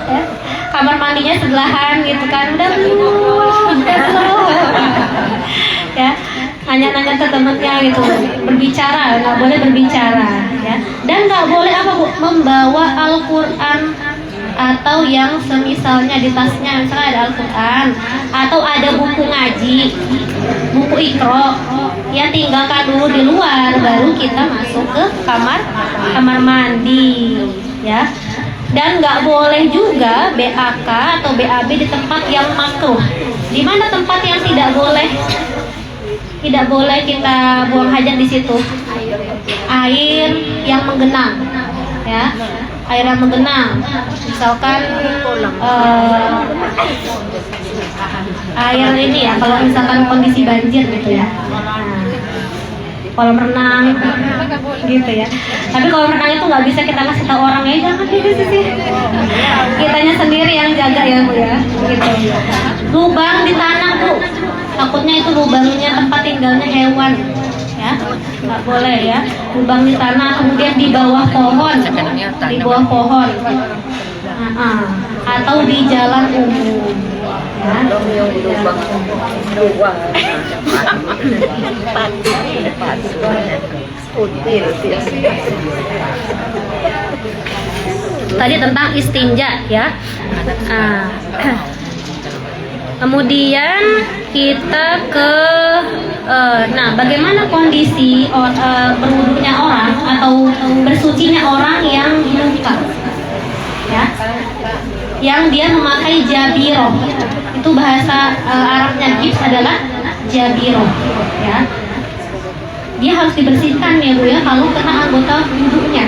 ya. Kamar mandinya sebelahan gitu kan, udah ya. Nanya-nanya ke temennya gitu, berbicara, nggak boleh berbicara ya. Dan nggak boleh apa Bu, membawa Al-Quran atau yang semisalnya di tasnya, misalnya ada Al-Quran atau ada buku ngaji, buku ikro, ya tinggalkan dulu di luar, baru kita masuk ke kamar mandi ya. Dan nggak boleh juga BAK atau BAB di tempat yang makruh. Di mana tempat yang tidak boleh? Tidak boleh kita buang hajat di situ. Air yang menggenang, ya, air yang menggenang. Misalkan air ini ya, kalau misalkan kondisi banjir gitu ya. Kolam renang, gitu ya. Tapi kolam renang itu nggak bisa kita kasih tahu orang ya, jangan gitu sih. Kitanya sendiri yang jaga ya Bu ya. Gitu. Lubang di tanah Bu. Takutnya itu lubangnya tempat tinggalnya hewan ya, nggak boleh ya. Lubang di tanah, kemudian di bawah pohon, atau di jalan umum ya. Tadi tentang istinja ya. Kemudian kita ke bagaimana kondisi berwudunya orang atau bersucinya orang yang luka ya, yang dia memakai jabiroh. Itu bahasa Arabnya gips adalah jabiroh ya. Dia harus dibersihkan ya Bu ya kalau kena anggota wudunya.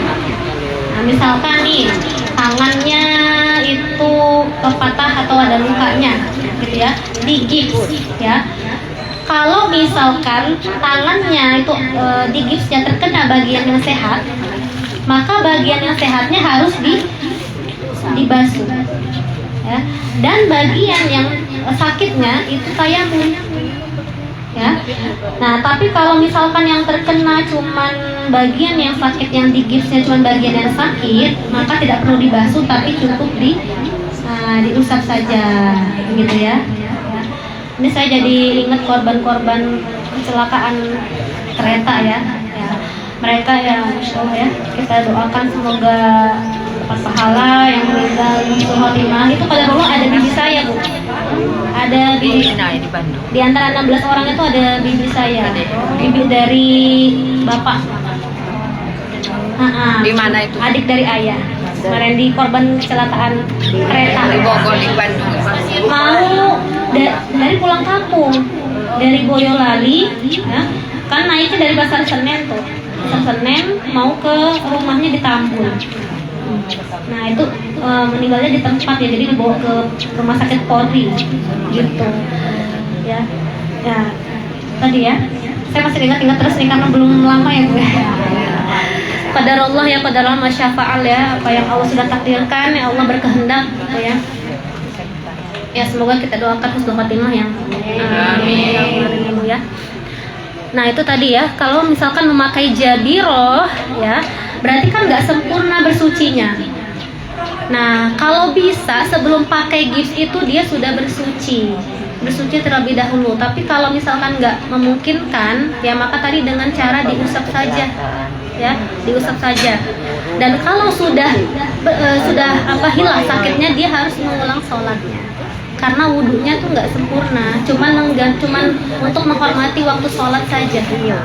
Nah, misalkan nih tangannya itu patah atau ada lukanya gitu ya, di gips ya. Kalau misalkan tangannya itu di gipsnya terkena bagian yang sehat, maka bagian yang sehatnya harus dibasuh ya. Dan bagian yang sakitnya itu tayamum ya. Nah, tapi kalau misalkan yang terkena cuman bagian yang sakit, yang di gipsnya cuman bagian yang sakit, maka tidak perlu dibasuh, tapi cukup diusap saja gitu ya. Ini saya jadi ingat korban-korban kecelakaan kereta ya. Mereka yang Masya Allah ya, kita doakan semoga dapat pahala, yang meninggal husnul khotimah. Itu pada Allah ada bibi saya, Bu. Ada bibi. Nah, di Bandung. Di antara 16 orang itu ada bibi saya. Bibi dari bapak. Di mana itu? Adik dari ayah. Kemarin di korban kecelakaan kereta. Di Bogor, di Bandung. Mau dari pulang kampung, dari Boyolali, ya, kan naiknya dari Pasar Senen tuh. Pasar Senen mau ke rumahnya di Tambun. Nah itu meninggalnya di tempat ya, jadi dibawa ke rumah sakit Polri, gitu. Ya, tadi ya. Saya masih ingat terus nih karena belum lama ya Bu. Qadarullah ya qadarullah masyafa'al ya, apa yang Allah sudah takdirkan ya Allah berkehendak gitu ya. Ya semoga kita doakan husnul khotimah yang amin ya. Nah itu tadi ya, kalau misalkan memakai jabiroh ya, berarti kan nggak sempurna bersucinya. Nah kalau bisa sebelum pakai gips itu dia sudah bersuci terlebih dahulu. Tapi kalau misalkan nggak memungkinkan ya, maka tadi dengan cara diusap saja ya, diusap saja. Dan kalau sudah hilang sakitnya, dia harus mengulang sholatnya karena wudhunya tuh nggak sempurna, cuman untuk menghormati waktu sholat saja gitu ya.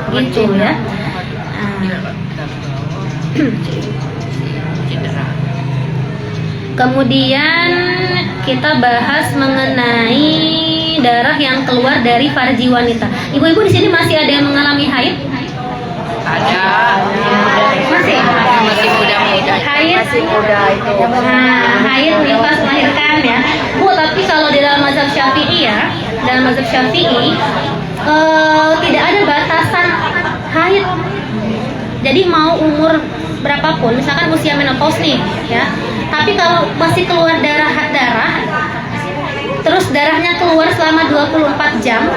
Kemudian kita bahas mengenai darah yang keluar dari farji wanita. Ibu-ibu di sini masih ada yang mengalami haid? Ada. Masih muda-muda. Haid. Masih muda itu. Nah, haid nifas melahirkan ya. Bu, tapi kalau di dalam mazhab Syafi'i ya, tidak ada batasan haid. Jadi mau umur berapapun, misalkan usia menopause nih ya. Tapi kalau masih keluar darah, terus darahnya keluar selama 24 jam,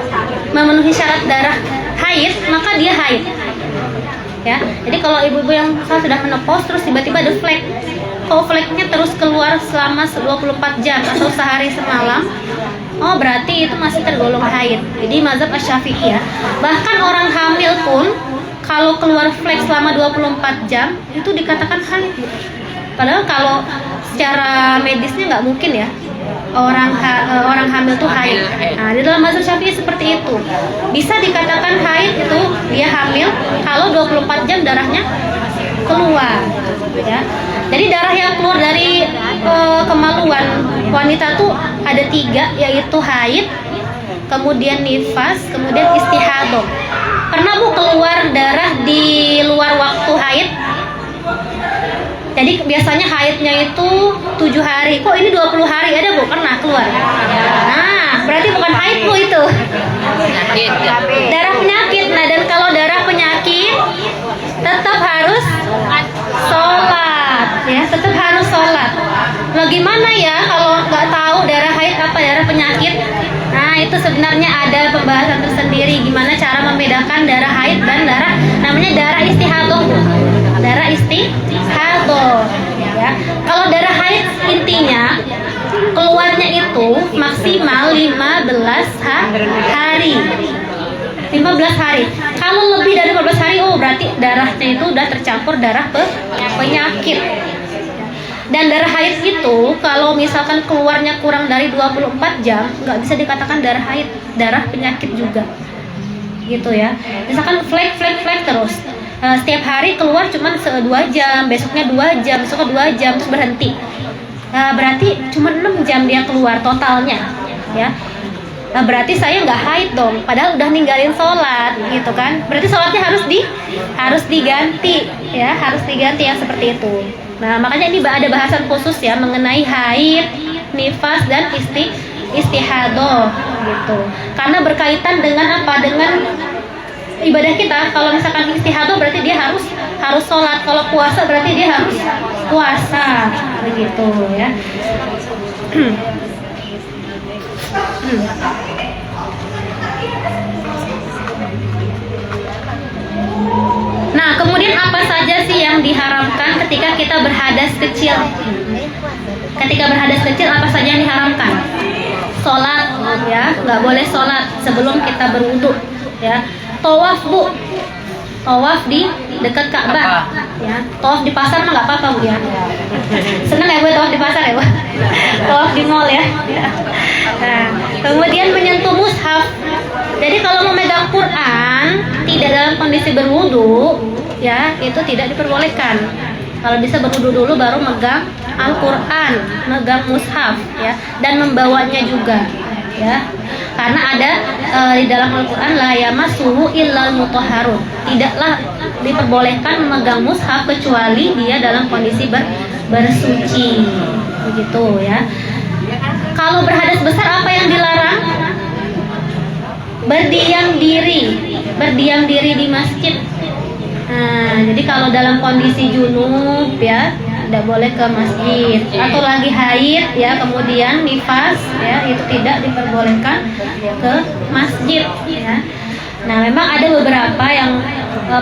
memenuhi syarat darah haid, maka dia haid. Ya, jadi kalau ibu-ibu yang sudah menopause terus tiba-tiba ada flek, kalau fleknya terus keluar selama 24 jam atau sehari semalam, oh berarti itu masih tergolong haid. Jadi mazhab Asy-Syafi'i ya. Bahkan orang hamil pun kalau keluar flek selama 24 jam itu dikatakan haid. Padahal kalau secara medisnya nggak mungkin ya orang hamil tuh haid. Nah, di dalam mazhab Syafi'i seperti itu. Bisa dikatakan haid itu dia hamil kalau 24 jam darahnya keluar ya. Jadi darah yang keluar dari kemaluan wanita tuh ada 3, yaitu haid, kemudian nifas, kemudian istihadah. Pernah Bu keluar darah di luar waktu haid? Jadi biasanya haidnya itu 7 hari. Kok ini 20 hari ada Bu? Pernah keluar? Nah, berarti bukan haid Bu itu. Penyakit. Darah penyakit. Nah, dan kalau darah penyakit tetap harus sholat ya, tetap harus sholat. Loh gimana ya kalau nggak tahu darah haid apa darah penyakit? Nah, itu sebenarnya ada pembahasan tersendiri gimana cara membedakan darah haid dan darah, namanya darah istihadah. Darah istihadah ya. Kalau darah haid intinya keluarnya itu maksimal 15 hari. 15 hari. Kalau lebih dari 15 hari, oh berarti darahnya itu udah tercampur darah penyakit. Dan darah haid itu kalau misalkan keluarnya kurang dari 24 jam, nggak bisa dikatakan darah haid, darah penyakit juga. Gitu ya. Misalkan flek terus. Setiap hari keluar cuma 2 jam, besoknya 2 jam, besoknya 2 jam, terus berhenti. Berarti cuma 6 jam dia keluar totalnya, ya. Nah, berarti saya nggak haid dong, padahal udah ninggalin sholat, gitu kan? Berarti sholatnya harus diganti, ya, harus diganti yang seperti itu. Nah, makanya ini ada bahasan khusus ya mengenai haid, nifas dan istihadah, gitu. Karena berkaitan dengan apa? Dengan ibadah kita. Kalau misalkan istihadah berarti dia harus sholat. Kalau puasa berarti dia harus puasa, begitu ya. Nah, kemudian apa saja sih yang diharamkan ketika kita berhadas kecil? Ketika berhadas kecil apa saja yang diharamkan? Sholat, ya, nggak boleh sholat sebelum kita berwudu, ya. Tawaf Bu, tawaf di dekat Ka'bah. Ya, tawaf di pasar mah nggak apa-apa Bu ya. Senang ya Bu tawaf di pasar ya Bu? Tawaf di mall ya. Nah, kemudian menyentuh mushaf. Jadi kalau memegang Quran tidak dalam kondisi berwudu, ya itu tidak diperbolehkan. Kalau bisa berwudu dulu baru megang Al-Quran, megang mushaf, ya, dan membawanya juga, ya. Karena ada di dalam Al-Quran la yamassuhu illal mutahharun. Tidaklah diperbolehkan memegang mushaf kecuali dia dalam kondisi bersuci, begitu ya. Kalau berhadas besar apa yang dilarang? Berdiam diri di masjid. Nah, jadi kalau dalam kondisi junub ya tidak boleh ke masjid, atau lagi haid ya, kemudian nifas ya, itu tidak diperbolehkan ke masjid ya. Nah, memang ada beberapa yang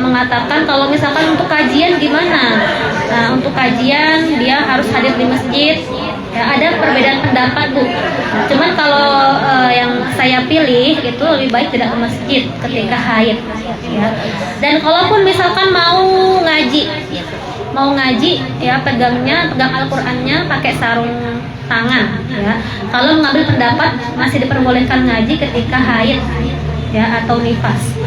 mengatakan kalau misalkan untuk kajian gimana? Nah, untuk kajian dia harus hadir di masjid. Ya, ada perbedaan pendapat Bu. Cuman kalau yang saya pilih itu lebih baik tidak ke masjid ketika haid. Ya. Dan kalaupun misalkan mau ngaji ya pegang Al-Qur'annya pakai sarung tangan. Ya. Kalau mengambil pendapat masih diperbolehkan ngaji ketika haid ya atau nifas.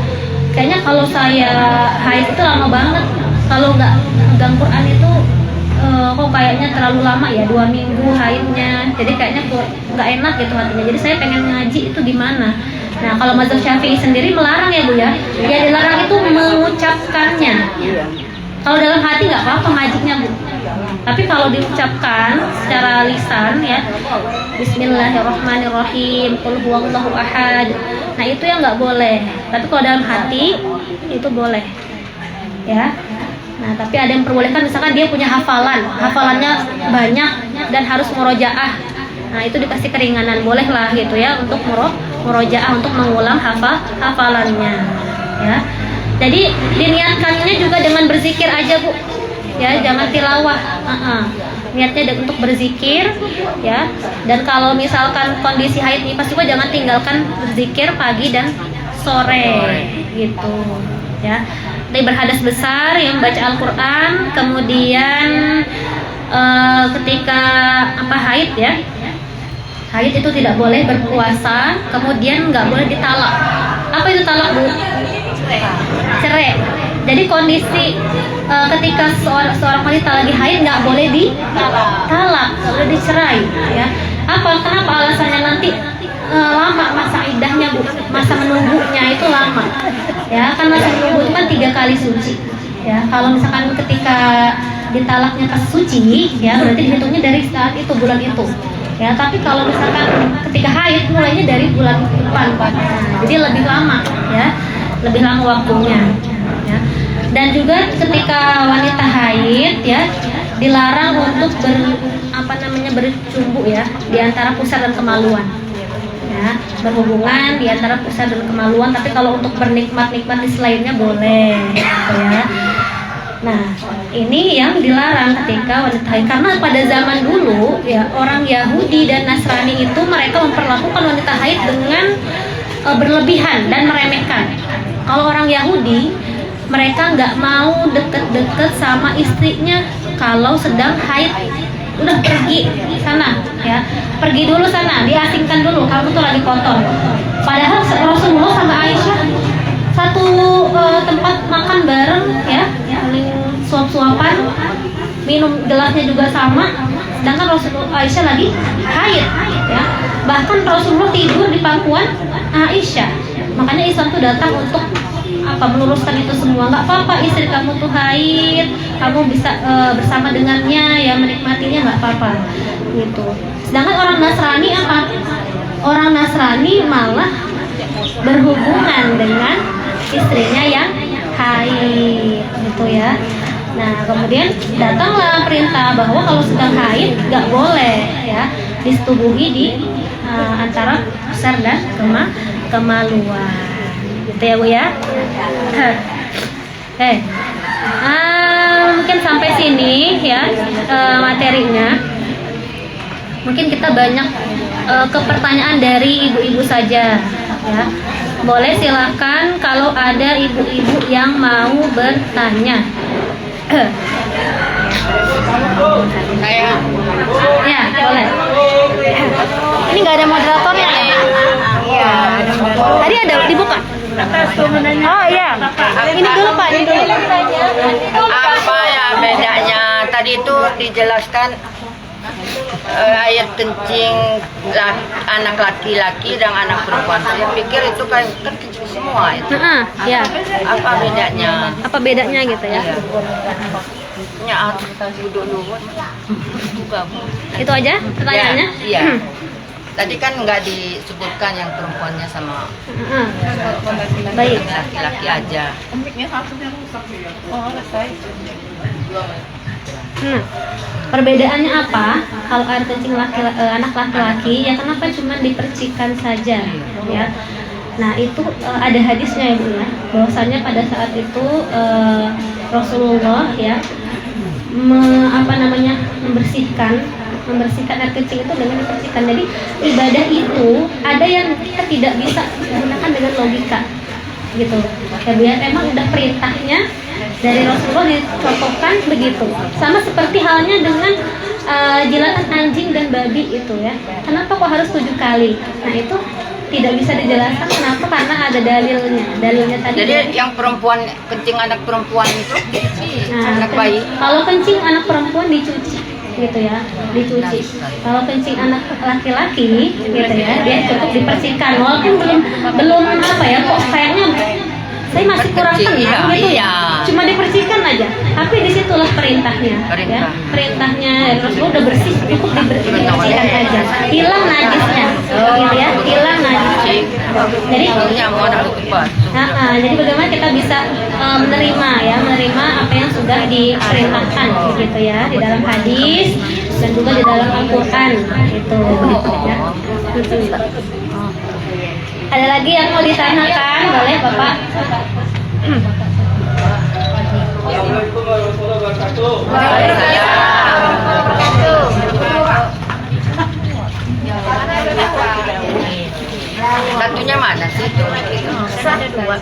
Kayaknya kalau saya haid itu lama banget. Kalau nggak pegang Quran itu kok kayaknya terlalu lama ya, 2 minggu haidnya, jadi kayaknya nggak enak gitu hatinya. Jadi saya pengen ngaji itu gimana? Nah, kalau mazhab Syafi'i sendiri melarang ya Bu ya. Ya dilarang itu mengucapkannya. Kalau dalam hati nggak apa-apa ngajinya Bu. Tapi kalau diucapkan secara lisan ya, Bismillahirrahmanirrahim, Qul huwallahu ahad. Nah, itu yang nggak boleh. Tapi kalau dalam hati itu boleh. Ya. Nah, tapi ada yang perbolehkan misalkan dia punya hafalannya banyak dan harus murojaah. Nah, itu dikasih keringanan, bolehlah gitu ya untuk murojaah, untuk mengulang hafalannya. Ya. Jadi diniatkannya juga dengan berzikir aja Bu. Ya, jangan tilawah. Niatnya untuk berzikir ya. Dan kalau misalkan kondisi haid nifas juga jangan tinggalkan berzikir pagi dan sore gitu ya. Dari berhadas besar yang baca Al-Quran, kemudian ketika haid ya, haid itu tidak boleh berpuasa, kemudian nggak boleh ditalak. Apa itu talak Bu? Cerai. Jadi kondisi ketika seorang wanita lagi haid nggak boleh ditalak, nggak boleh dicerai ya. Kenapa alasannya? Nanti lama masa iddahnya Bu, masa menunggunya itu lama ya, kan masa menunggu itu kan 3 kali suci ya. Kalau misalkan ketika ditalaknya pas suci ya, berarti dihitungnya dari saat itu, bulan itu ya. Tapi kalau misalkan ketika haid mulainya dari bulan depan, jadi lebih lama ya, lebih lama waktunya ya. Dan juga ketika wanita haid ya dilarang untuk bercumbu ya di antara pusar dan kemaluan. Ya, berhubungan di antara pusat dan kemaluan, tapi kalau untuk bernikmat-nikmat di selainnya boleh gitu ya. Nah, ini yang dilarang ketika wanita haid, karena pada zaman dulu ya orang Yahudi dan Nasrani itu mereka memperlakukan wanita haid dengan berlebihan dan meremehkan. Kalau orang Yahudi mereka nggak mau deket-deket sama istrinya kalau sedang haid. Udah pergi sana ya, pergi dulu sana, diasingkan dulu, kamu tuh lagi kotor. Padahal Rasulullah sama Aisyah satu tempat makan bareng ya, saling suap-suapan, minum gelasnya juga sama, sedangkan Rasulullah Aisyah lagi haid ya. Bahkan Rasulullah tidur di pangkuan Aisyah. Makanya Islam tuh datang untuk meluruskan itu semua. Nggak apa-apa istri kamu tuh haid, kamu bisa bersama dengannya ya, menikmatinya, nggak apa-apa gitu. Sedangkan orang Nasrani orang Nasrani malah berhubungan dengan istrinya yang haid gitu ya. Nah, kemudian datanglah perintah bahwa kalau sedang haid nggak boleh ya disetubuhi di antara pusar dan kemaluan gitu ya Bu ya. Mungkin sampai sini ya materinya. Mungkin kita banyak kepertanyaan dari ibu-ibu saja ya. Boleh silakan kalau ada ibu-ibu yang mau bertanya. Saya Ya, boleh. Ini nggak ada moderatornya ya? iya ada motor. Tadi ada dibuka. Oh iya. Ini dulu Pak, ini dulu. Apa ya bedanya? Tadi itu dijelaskan air kencing anak laki-laki dan anak perempuan. Saya pikir itu kan kencing semua itu. Ya. Apa bedanya? Apa bedanya gitu ya? Iya. Nya harus duduk dulu. Juga. Itu aja pertanyaannya? Iya. Tadi kan nggak disebutkan yang perempuannya sama Baik. laki-laki aja. Perbedaannya apa? Kalau air kencing anak laki-laki, ya kenapa cuma dipercikan saja, ya? Nah itu ada hadisnya ya Bu ya, bahwasanya pada saat itu Rasulullah ya membersihkan air kencing itu dengan dipercikan. Jadi ibadah itu ada yang kita tidak bisa gunakan dengan logika, gitu. Ya biar emang udah perintahnya dari Rasulullah dicontohkan begitu. Sama seperti halnya dengan jilatan anjing dan babi itu ya. Kenapa kok harus 7 kali? Nah itu tidak bisa dijelaskan kenapa, karena ada dalilnya. Dalilnya tadi. Jadi yang perempuan kencing anak perempuan itu anak bayi. Kalau kencing anak perempuan dicuci gitu ya, dicuci. Kalau kencing anak laki-laki gitu ya, dia cukup dibersihkan. Walaupun belum apa ya, kok kayaknya saya masih kurang tenang gitu ya. Cuma dibersihkan aja. Tapi disitulah perintahnya. Ya. Perintahnya Rasulullah udah bersih, cukup dibersihkan aja. Hilang najisnya, gitu ya. Hilang najisnya. Jadi jadi bagaimana kita bisa menerima apa yang sudah diperintahkan gitu ya di dalam hadis dan juga di dalam Al-Qur'an gitu ya. Ada lagi yang mau ditanyakan? Boleh Bapak? Assalamualaikum warahmatullahi wabarakatuh. Satunya mana sih? Ada dua.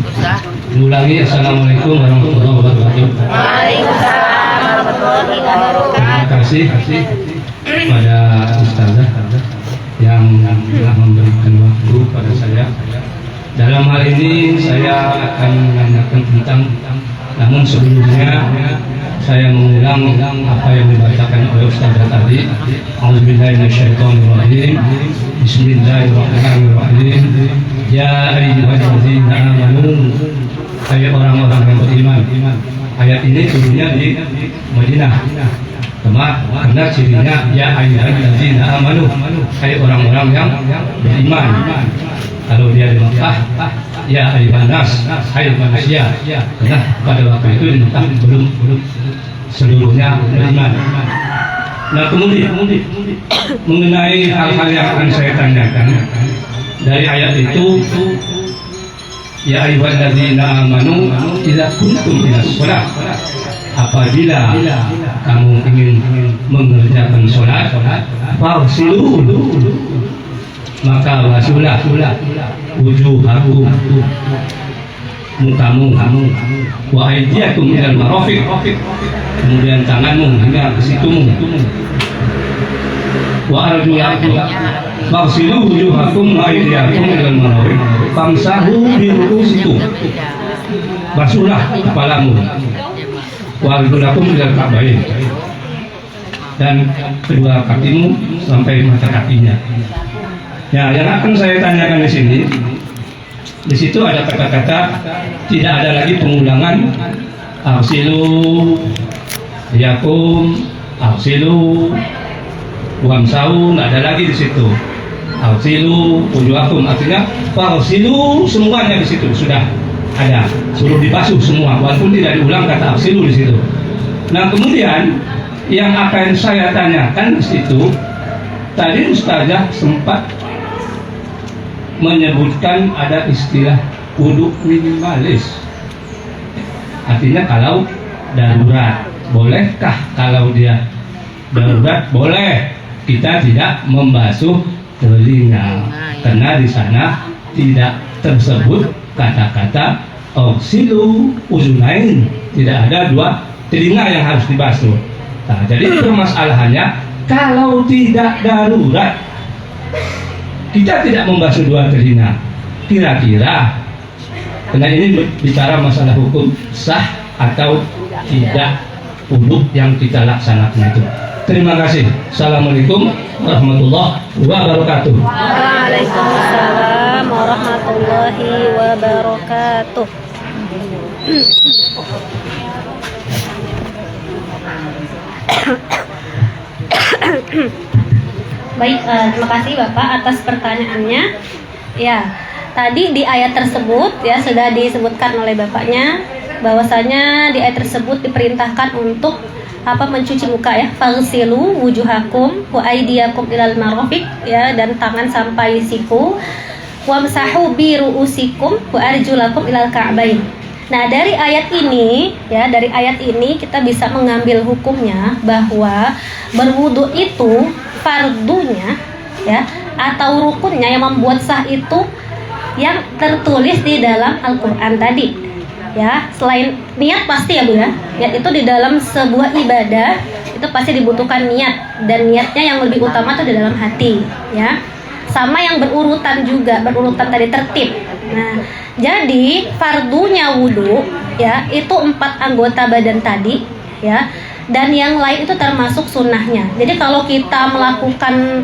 Usah. Ulangi. Assalamualaikum warahmatullahi wabarakatuh. Waalaikumsalam warahmatullahi wabarakatuh. Terima kasih kepada Ustazah yang telah memberikan waktu pada saya. Dalam hal ini saya akan menanyakan tentang, namun sebelumnya saya mengulang apa yang dibacakan oleh Ustazah tadi. A'udzubillahi minasyaitonirrajim. Bismillahirrahmanirrahim. Ya ayyuhalladzina amanu, hai orang-orang yang beriman. Ayat ini turunnya di Madinah. Karena cirinya ya ayyuhalladzina amanu, hai orang-orang yang beriman. Kalau dia di Mekah, ya ayyuhan nas, hai manusia. Karena pada waktu itu di Mekah belum seluruhnya beriman. Nah kemudian mengenai hal-hal yang akan saya tanyakan dari ayat itu, ya ayyuhalladzina amanu idza kuntum ilas shalah, apabila kamu ingin mengerjakan sholat, fagsilu, maka basuhlah wujuhakum, mukamu, wa aydiyakum ilal marafiq, kemudian tanganmu hingga ke situmu, wa arjulakum, fagsilu wujuhakum wa aydiyakum ilal marafiq, famsahu bi ru'usikum, basuhlah kepalamu, wa arjulakum ilal ka'bayn, dan kedua kakimu sampai mata kakinya. Ya, yang akan saya tanyakan di sini, di situ ada kata-kata, tidak ada lagi pengulangan arsilu, yakum, arsilu, wamsau, nggak ada lagi di situ. Arsilu, wujuhakum, artinya arsilu semuanya di situ sudah ada, suruh dibasuh semua, walaupun tidak diulang kata arsilu di situ. Nah kemudian yang akan saya tanyakan di situ, tadi Ustazah sempat menyebutkan ada istilah wudhu minimalis. Artinya kalau darurat, bolehkah kalau dia darurat boleh kita tidak membasuh telinga, karena di sana tidak tersebut kata-kata silu uzunain, tidak ada dua telinga yang harus dibasuh. Nah, jadi permasalahannya kalau tidak darurat kita tidak membasuh dua telinga, kira-kira, karena ini bicara masalah hukum sah atau tidak wudu yang kita laksanakan itu. Terima kasih. Assalamualaikum warahmatullahi wabarakatuh. Waalaikumsalam warahmatullahi wabarakatuh. Baik, terima kasih Bapak atas pertanyaannya. Ya, tadi di ayat tersebut ya sudah disebutkan oleh Bapaknya bahwasanya di ayat tersebut diperintahkan untuk mencuci muka ya, faghsilu wujuhakum wa aydiyakum ilal marafiq ya, dan tangan sampai siku, wamsahu bi ru'usikum wa arjulakum ilal ka'bain. Nah, dari ayat ini kita bisa mengambil hukumnya bahwa berwudu itu fardunya ya atau rukunnya yang membuat sah itu yang tertulis di dalam Al-Qur'an tadi. Ya, selain niat pasti ya Bu ya. Niat itu di dalam sebuah ibadah itu pasti dibutuhkan niat, dan niatnya yang lebih utama itu di dalam hati ya. Sama yang berurutan juga, berurutan tadi tertib. Nah, jadi fardunya wudu ya itu 4 anggota badan tadi ya, dan yang lain itu termasuk sunnahnya. Jadi kalau kita melakukan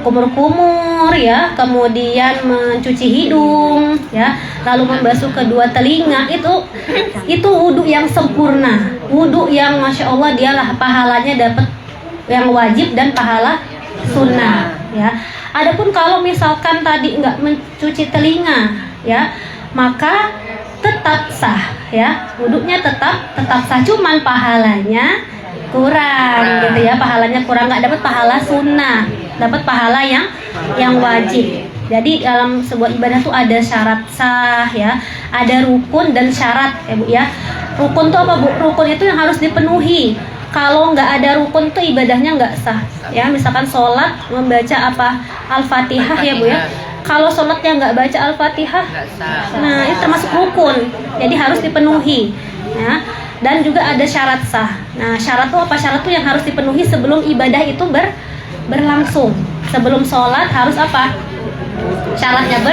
kumur-kumur ya, kemudian mencuci hidung ya, lalu membasuh kedua telinga, itu wudu yang sempurna, wudu yang masya Allah dialah pahalanya dapat yang wajib dan pahala sunnah ya. Adapun kalau misalkan tadi nggak mencuci telinga ya, maka tetap sah ya, wudunya tetap sah, cuman pahalanya kurang gitu ya, pahalanya kurang, nggak dapat pahala sunnah, dapat pahala yang wajib. Jadi dalam sebuah ibadah tuh ada syarat sah ya, ada rukun dan syarat ya Bu ya. Rukun tuh apa Bu? Rukun itu yang harus dipenuhi. Kalau nggak ada rukun tuh ibadahnya nggak sah ya. Misalkan sholat membaca Al-Fatihah ya Bu ya. Kalau sholatnya nggak baca Al-Fatihah, nah itu termasuk rukun, jadi harus dipenuhi ya. Dan juga ada syarat sah. Nah, syarat itu apa? Syarat itu yang harus dipenuhi sebelum ibadah itu berlangsung. Sebelum sholat harus apa? Syaratnya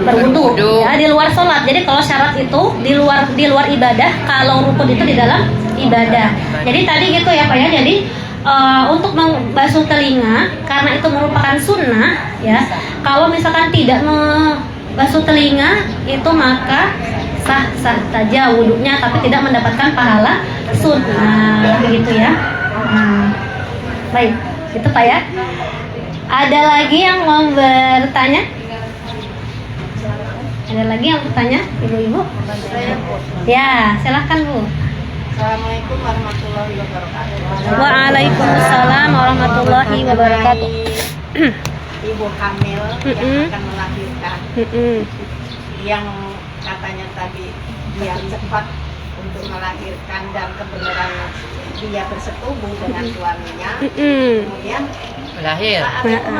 berwudu. Ya, di luar sholat. Jadi kalau syarat itu di luar ibadah, kalau rukun itu di dalam ibadah. Jadi tadi gitu ya Pak ya. Jadi untuk membasuh telinga karena itu merupakan sunnah ya. Kalau misalkan tidak membasuh telinga itu maka sah saja wudunya, tapi tidak mendapatkan pahala sunnah begitu ya. Baik, itu Pak ya. Ada lagi yang mau bertanya? Ada lagi yang bertanya, ibu-ibu? Ya, silahkan Bu. Assalamualaikum warahmatullahi wabarakatuh. Waalaikumsalam warahmatullahi wabarakatuh. Ibu hamil yang akan melahirkan, yang katanya tadi biar cepat untuk melahirkan dan kebenaran dia bersetubuh dengan suaminya, kemudian saat itu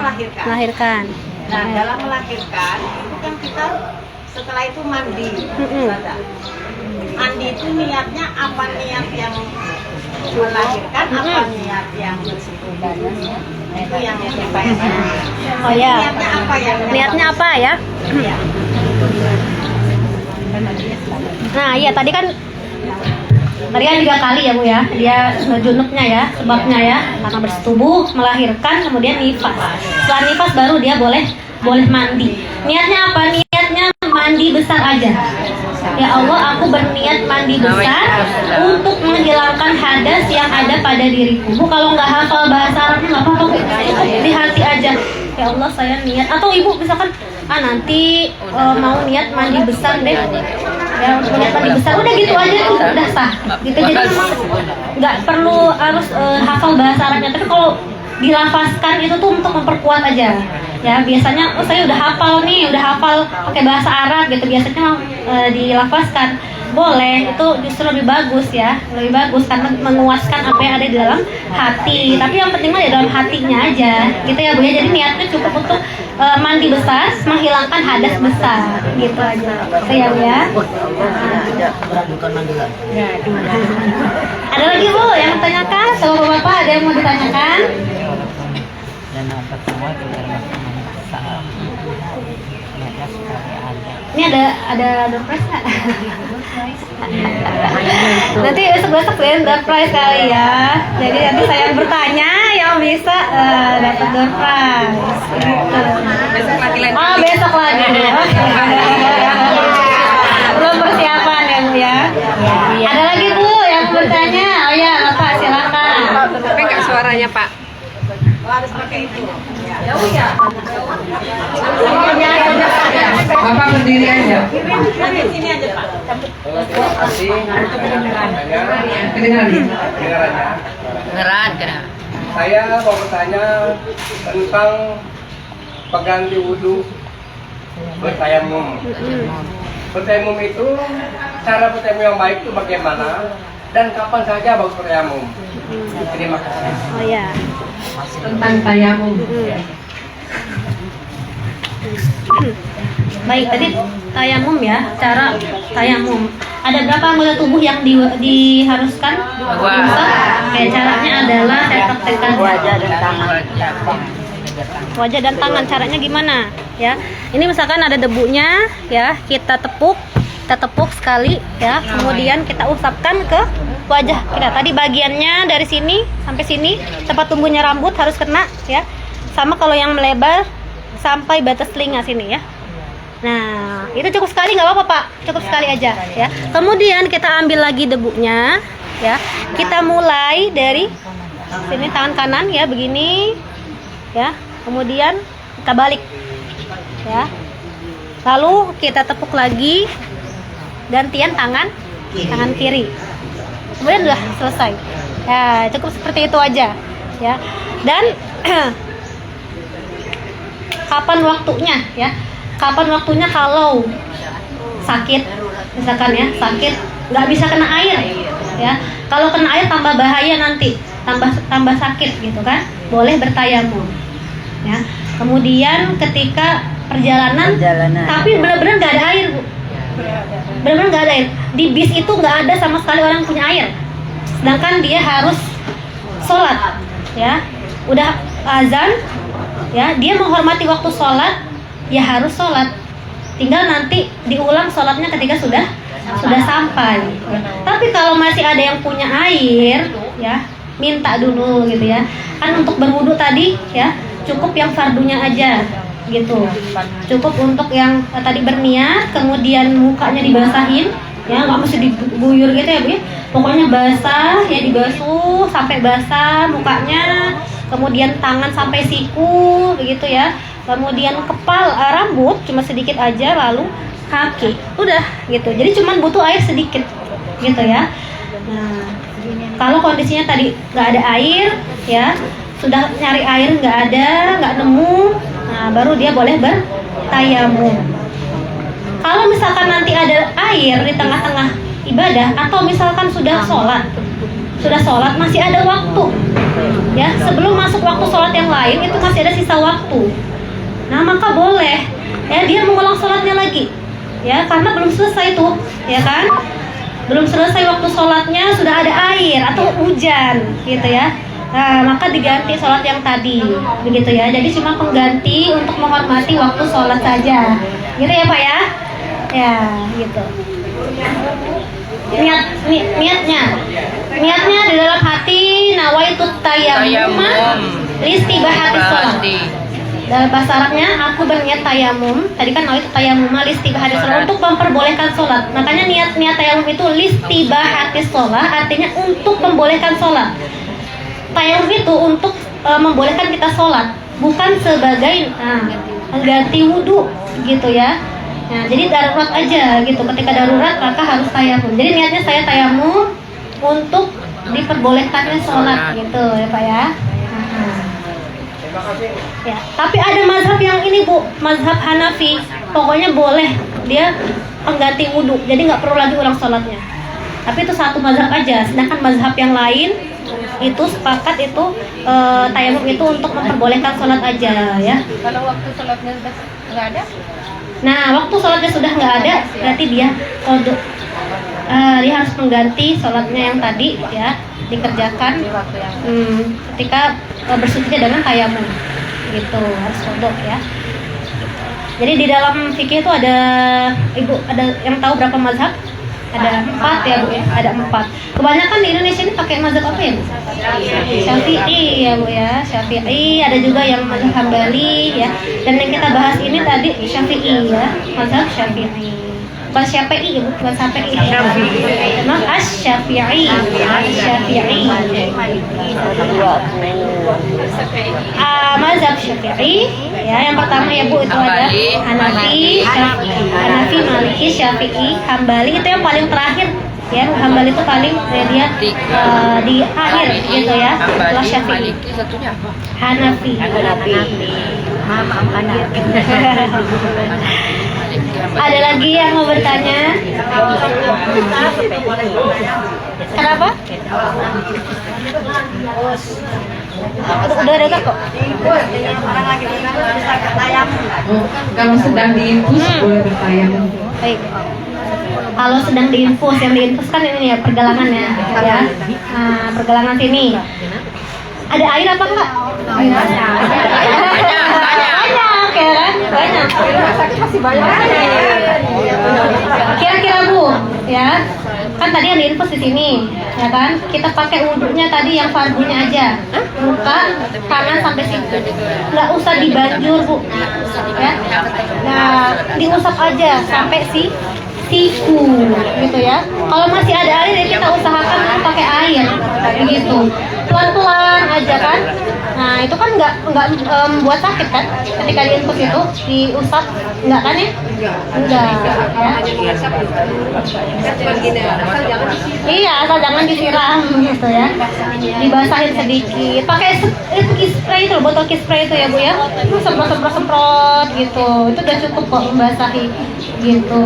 melahirkan. Nah, dalam melahirkan itu kan kita setelah itu mandi. Mandi itu niatnya apa? Niat yang melahirkan apa niat yang bersetubuh? Itu yang ditanyakan. Oh ya. Niatnya apa ya? Niatnya apa ya? Ya. Nah, iya tadi kan 3 kali ya Bu ya. Dia junubnya ya, sebabnya ya karena bersetubuh, melahirkan, kemudian nifas. Setelah nifas baru dia boleh mandi. Niatnya apa? Niatnya mandi besar aja. Ya Allah, aku berniat mandi besar untuk menghilangkan hadas yang ada pada diriku. Bu, kalau nggak hafal bahasa Arabnya nggak apa-apa, di hati aja. Ya Allah, saya niat. Atau ibu misalkan nanti mau niat mandi besar deh. Ya, untuk niat mandi besar, udah gitu aja itu udah sah. Gitu, jadi memang nggak perlu harus hafal bahasa Arabnya. Tapi kalau dilafazkan itu tuh untuk memperkuat aja. Ya, biasanya saya udah hafal pakai bahasa Arab gitu, biasanya dilafazkan. boleh, itu justru lebih bagus ya, lebih bagus karena menguaskan apa yang ada di dalam hati. Tapi yang penting mah di dalam hatinya aja, gitu ya Bu ya. Jadi niatnya cukup untuk mandi besar, menghilangkan hadas besar, gitu aja. Itu ya Bu ya. Ada lagi Bu yang ditanyakan? Kalau Bapak ada yang mau ditanyakan? Ini ada prize nggak? Nanti besok ada prize kali ya. Jadi nanti saya yang bertanya yang bisa dapat door prize. Gitu. Oh besok lagi. Belum persiapan ya Bu ya. Ada lagi Bu yang bertanya? Oh ya Bapak silakan. Tapi nggak suaranya Pak. Bapak berdiri aja. Beneran kena. Saya mau bertanya tentang pengganti wudhu bertayamum. Bertayamum itu, cara bertayamum yang baik itu bagaimana dan kapan saja bagus bertayamum? Terima kasih. Oh ya. Tentang tayamum. Baik, tadi tayamum ya, cara tayamum. Ada berapa anggota tubuh yang diharuskan? Dua. Oke, caranya adalah saya praktekkan wajah dan tangan. Wajah dan tangan, caranya gimana? Ya, ini misalkan ada debunya, ya kita tepuk sekali, ya. Kemudian kita usapkan ke wajah kita. Tadi bagiannya dari sini sampai sini, tempat tumbuhnya rambut harus kena, ya. Sama kalau yang melebar sampai batas telinga sini, ya. Nah, itu cukup sekali nggak apa-apa Pak, cukup sekali aja ya. Kemudian kita ambil lagi debunya, ya. Kita mulai dari sini tangan kanan ya, begini, ya. Kemudian kita balik, ya. Lalu kita tepuk lagi, gantian tangan kiri. Kemudian udah selesai. Ya, cukup seperti itu aja, ya. Dan kapan waktunya, ya? Kapan waktunya kalau sakit, misalkan ya sakit nggak bisa kena air, ya. Kalau kena air tambah bahaya nanti, tambah sakit gitu kan. Boleh bertayamum, ya. Kemudian ketika perjalanan. Tapi benar-benar nggak ada air Bu, benar-benar nggak ada air. Di bis itu nggak ada sama sekali orang punya air, sedangkan dia harus sholat, ya. Udah azan, ya. Dia menghormati waktu sholat, ya harus sholat. Tinggal nanti diulang sholatnya ketika sudah sampai. Tapi kalau masih ada yang punya air, ya minta dulu gitu ya. Kan untuk berwudu tadi, ya cukup yang fardunya aja gitu. Cukup untuk yang tadi berniat, kemudian mukanya dibasahin, ya nggak mesti diguyur gitu ya Bu ya. Pokoknya basah, ya dibasuh sampai basah mukanya, kemudian tangan sampai siku begitu ya. Kemudian rambut cuma sedikit aja, lalu kaki udah gitu. Jadi cuman butuh air sedikit gitu ya. Nah, kalau kondisinya tadi nggak ada air, ya sudah nyari air nggak ada, nggak nemu, nah baru dia boleh bertayamum. Kalau misalkan nanti ada air di tengah-tengah ibadah, atau misalkan sudah sholat masih ada waktu, ya sebelum masuk waktu sholat yang lain itu masih ada sisa waktu. Nah maka boleh, ya dia mengulang sholatnya lagi, ya karena belum selesai tuh, ya kan? Belum selesai waktu sholatnya sudah ada air atau hujan, gitu ya. Nah maka diganti sholat yang tadi, begitu ya. Jadi cuma pengganti untuk menghormati waktu sholat saja, gitu ya Pak ya? Ya, gitu. Niatnya di dalam hati nawaitut tayammum listibahati sholat. Dalam bahasa Arabnya, aku berniat tayamum. Tadi kan nawaitu tayamum listibahati sholat, untuk memperbolehkan sholat. Makanya niat tayamum itu listibahati sholat, artinya untuk membolehkan sholat. Tayamum itu untuk membolehkan kita sholat, bukan sebagai ganti wudhu gitu ya. Nah, jadi darurat aja gitu. Ketika darurat maka harus tayamum. Jadi niatnya saya tayamum untuk diperbolehkannya sholat gitu ya Pak ya. Ya, tapi ada mazhab yang ini Bu, mazhab Hanafi. Pokoknya boleh dia pengganti wudhu, jadi nggak perlu lagi ulang sholatnya. Tapi itu satu mazhab aja, sedangkan mazhab yang lain itu sepakat itu tayamum itu untuk memperbolehkan sholat aja ya. Kalau waktu sholatnya udah nggak ada? Nah, waktu sholatnya sudah nggak ada, berarti dia qadha. Dia harus mengganti sholatnya yang tadi ya, dikerjakan ketika bersucinya dengan tayamum gitu, harus qadha ya. Jadi di dalam fikih itu ada yang tahu berapa mazhab? Ada 4 ya Bu ya, ada 4. Kebanyakan di Indonesia ini pakai mazhab apa ya Bu? Syafi'i ya Bu ya, Syafi'i. Ada juga yang mazhab Hambali ya. Dan yang kita bahas ini tadi Syafi'i ya, mazhab Syafi'i. Bukan Syafi'i ya Bu, bukan Syafi'i. Memang Asy-Syafi'i. Asy-Syafi'i. Mazhab Syafi'i ya, yang pertama ya Bu itu ada Hanafi, Maliki, Syafi'i, Hambali itu yang paling terakhir ya. Hambali itu paling dia di akhir gitu ya, setelah Syafi'i. Hanafi. Ada lagi yang mau bertanya? Kenapa? Udah dekat kok. Kalau sedang diinfus boleh bertayamum. Baik. Kalau sedang diinfus, yang diinfus kan ini ya pergelangan ya. Nah, pergelangan sini. Ada air apa enggak? Banyak ya kan? Banyak. Masih banyak. Kira-kira Bu, ya. Kan tadi yang diinfus di sini, ya kan? Kita pakai wudhunya tadi yang fardunya aja. Muka, tangan sampai siku. Nggak usah dibanjur Bu. Ya. Nah, diusap aja sampai siku gitu ya. Kalau masih ada air ya kita usahakan pakai air begitu. Pelan-pelan aja kan. Nah, itu kan nggak membuat sakit kan? Ketika diinfus itu diusap nggak kan ya? Enggak. Iya, asal jangan disiram gitu ya. Dibasahin sedikit. Pakai itu kiss spray itu, botol kiss spray itu ya Bu ya. Semprot gitu. Itu udah cukup kok membasahi gitu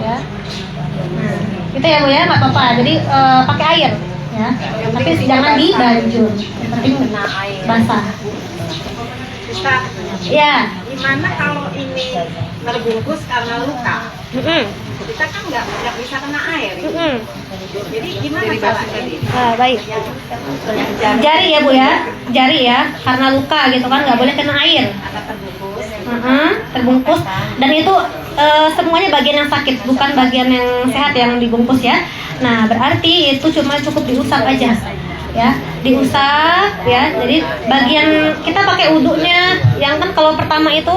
ya. Nah, gitu ya Bu ya, nggak apa-apa. Jadi pakai air ya. Tapi jangan dibanjur. Yang penting basah. Ya. Gimana kalau ini terbungkus karena luka? Kita kan nggak bisa kena air. Jadi gimana caranya? Nah, baik. Jari ya Bu ya, jari ya, karena luka gitu kan nggak boleh kena air. Terbungkus dan itu semuanya bagian yang sakit, bukan bagian yang sehat yang dibungkus ya. Nah, berarti itu cuma cukup diusap aja. Ya, diusap ya. Jadi bagian kita pakai wudhunya yang kan kalau pertama itu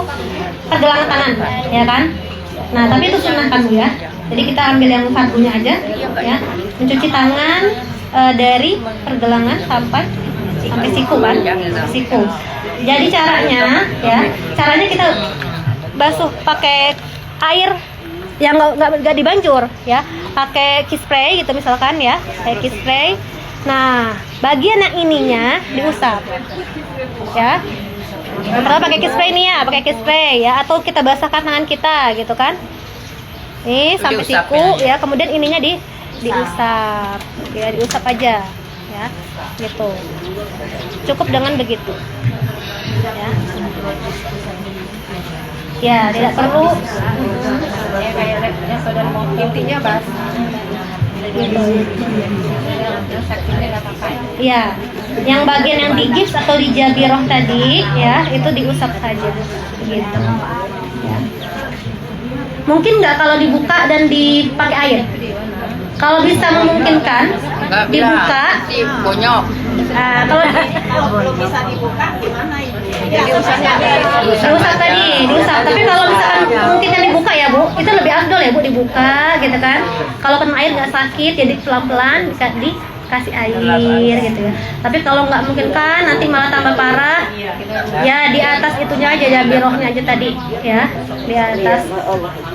pergelangan tangan, ya kan? Nah, tapi itu sunnah kan Bu ya. Jadi kita ambil yang fardunya aja ya. Mencuci tangan dari pergelangan sampai siku kan? Siku. Jadi caranya kita basuh pakai air yang nggak dibanjur ya. Pakai kiss spray gitu misalkan ya, kayak kiss spray. Nah, bagian yang ininya diusap, ya. Yang pertama pakai kiss spray nih ya, pakai kiss spray ya, atau kita basahkan tangan kita, gitu kan? Nih sampai siku, ya. Kemudian ininya diusap, ya, diusap aja, ya, gitu. Cukup dengan begitu, ya. Ya, tidak perlu. Intinya bas. Ya, yang bagian yang di gips atau di jabiroh tadi, ya, itu diusap saja, gitu. Ya. Mungkin nggak kalau dibuka dan dipakai air? Kalau bisa memungkinkan, dibuka. Bonyok. Kalau belum bisa dibuka gimana ini? diusap tadi, diusap. Tapi kalau misalkan mungkin yang dibuka ya Bu, itu lebih afdol ya Bu dibuka, gitu kan? Kalau kena air nggak sakit, jadi pelan-pelan bisa dikasih air, gitu ya. Tapi kalau nggak mungkin kan, nanti malah tambah parah. Ya di atas itunya aja, jabirohnya aja tadi, ya, di atas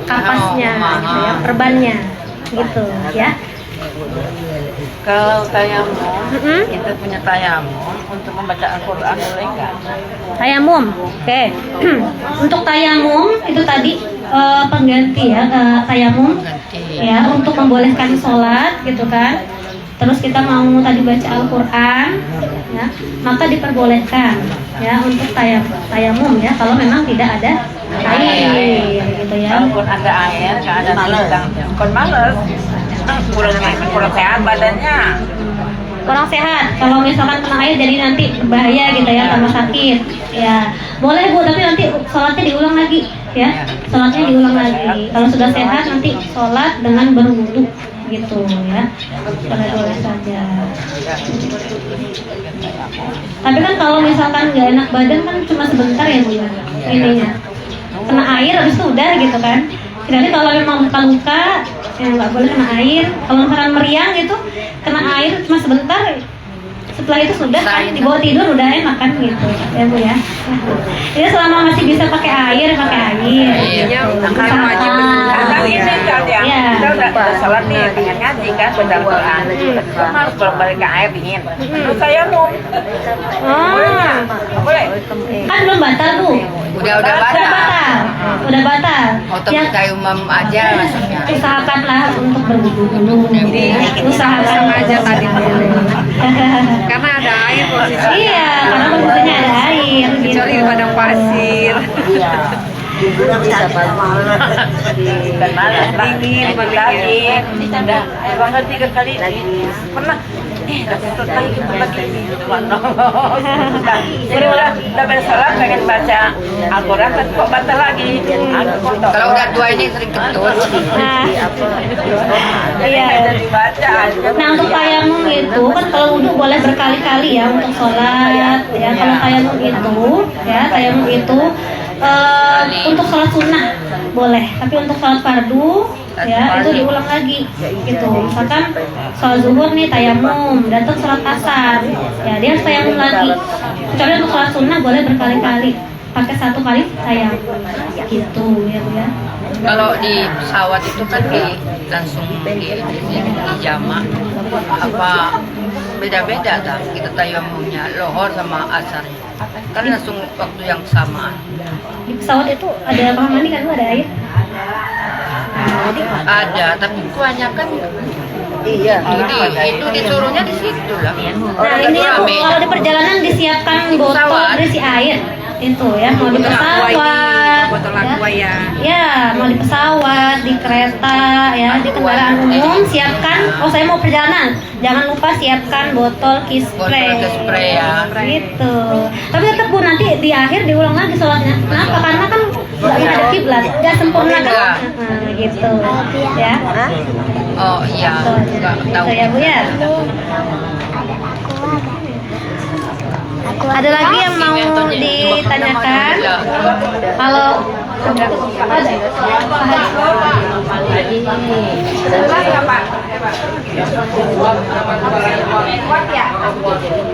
kapasnya, gitu ya, perbannya, gitu, ya. Kalau tayamum, kita punya tayamum untuk membaca Al-Quran boleh nggak? Tayamum, oke. Untuk tayamum itu tadi pengganti ya tayamum ya untuk membolehkan sholat gitu kan. Terus kita mau tadi baca Al-Quran ya, maka diperbolehkan ya untuk tayamum ya kalau memang tidak ada air gitu ya. Walaupun ada air, nggak ada bintang, kon males, kurang sehat badannya. Kurang sehat kalau misalkan kena air jadi nanti bahaya gitu ya, tambah sakit ya. Boleh Bu, tapi nanti sholatnya diulang lagi ya, sholatnya diulang lagi. Kalau sudah sehat nanti sholat dengan berwudu gitu ya, boleh saja. Tapi kan kalau misalkan nggak enak badan kan cuma sebentar ya Bu ya, ininya kena air habis itu udah gitu kan. Jadi kalau memang luka-luka ya nggak boleh kena air. Kalau misalkan meriang gitu kena air cuma sebentar, setelah itu sudah kan dibawa tidur udah enak kan gitu ya Bu ya. Jadi selama masih bisa pakai air Iya, karena wajib Kadang ini kan ya, Iya. kita udah sholat nih, pengen ngaji kan, baca Al-Quran, harus bolak-balik ke air dingin. Terus saya mau, boleh? kan belum batal Bu. Udah Udah batal. batal. Udah batal. Otot Ya, tayamum aja maksudnya. usahakanlah untuk berwudu dulu. Ya. Usahakan Sama aja tadi karena ada air posisi. Iya, karena posisinya ada air. Kecuali di padang pasir. Dan malas dingin, lagi. Udah, banget 3 kali lagi. Pernah. Dapat lagi Jadi udah beres sholat pengen baca Al-Quran kan kok batal lagi. Kalau udah tua ini sering kentut. Nah, Iya. iya. Jadi baca. Nah untuk tayamum itu kan kalau wudhu boleh berkali-kali ya untuk sholat ya. Kalau tayamum itu untuk sholat sunnah boleh, tapi untuk sholat fardu ya itu diulang lagi gitu. Misalkan sholat zuhur nih tayamum, datang sholat asar ya dia harus tayamum lagi. Kecuali untuk sholat sunnah boleh berkali-kali, pakai 1 kali tayamum gitu ya Bu ya. Kalau di pesawat itu kan langsung di jamak apa beda-beda kan kita tayamumnya lohor sama asarnya kan langsung waktu yang sama. Di pesawat itu ada kamar mandi kan Bu, ada air? Ada tapi kebanyakan itu disuruhnya di situ lah. Nah ini ya Bu, kalau di perjalanan disiapkan botol pesawat. berisi air itu ya, mau di pesawat Botol aqua ya. ya, mau di pesawat, di kereta ya, di kendaraan umum siapkan. Oh saya mau perjalanan, jangan lupa siapkan botol kiss spray. Botol spray ya. Gitu. Tapi tetap Bu nanti di akhir diulang lagi sholatnya. Kenapa? Karena kan nggak ada kiblat, nggak sempurna kan? Nah, gitu ya. Oh iya, nggak tahu. Gitu ya Bu ya. Ada lagi yang mau ditanyakan? Kalau ada.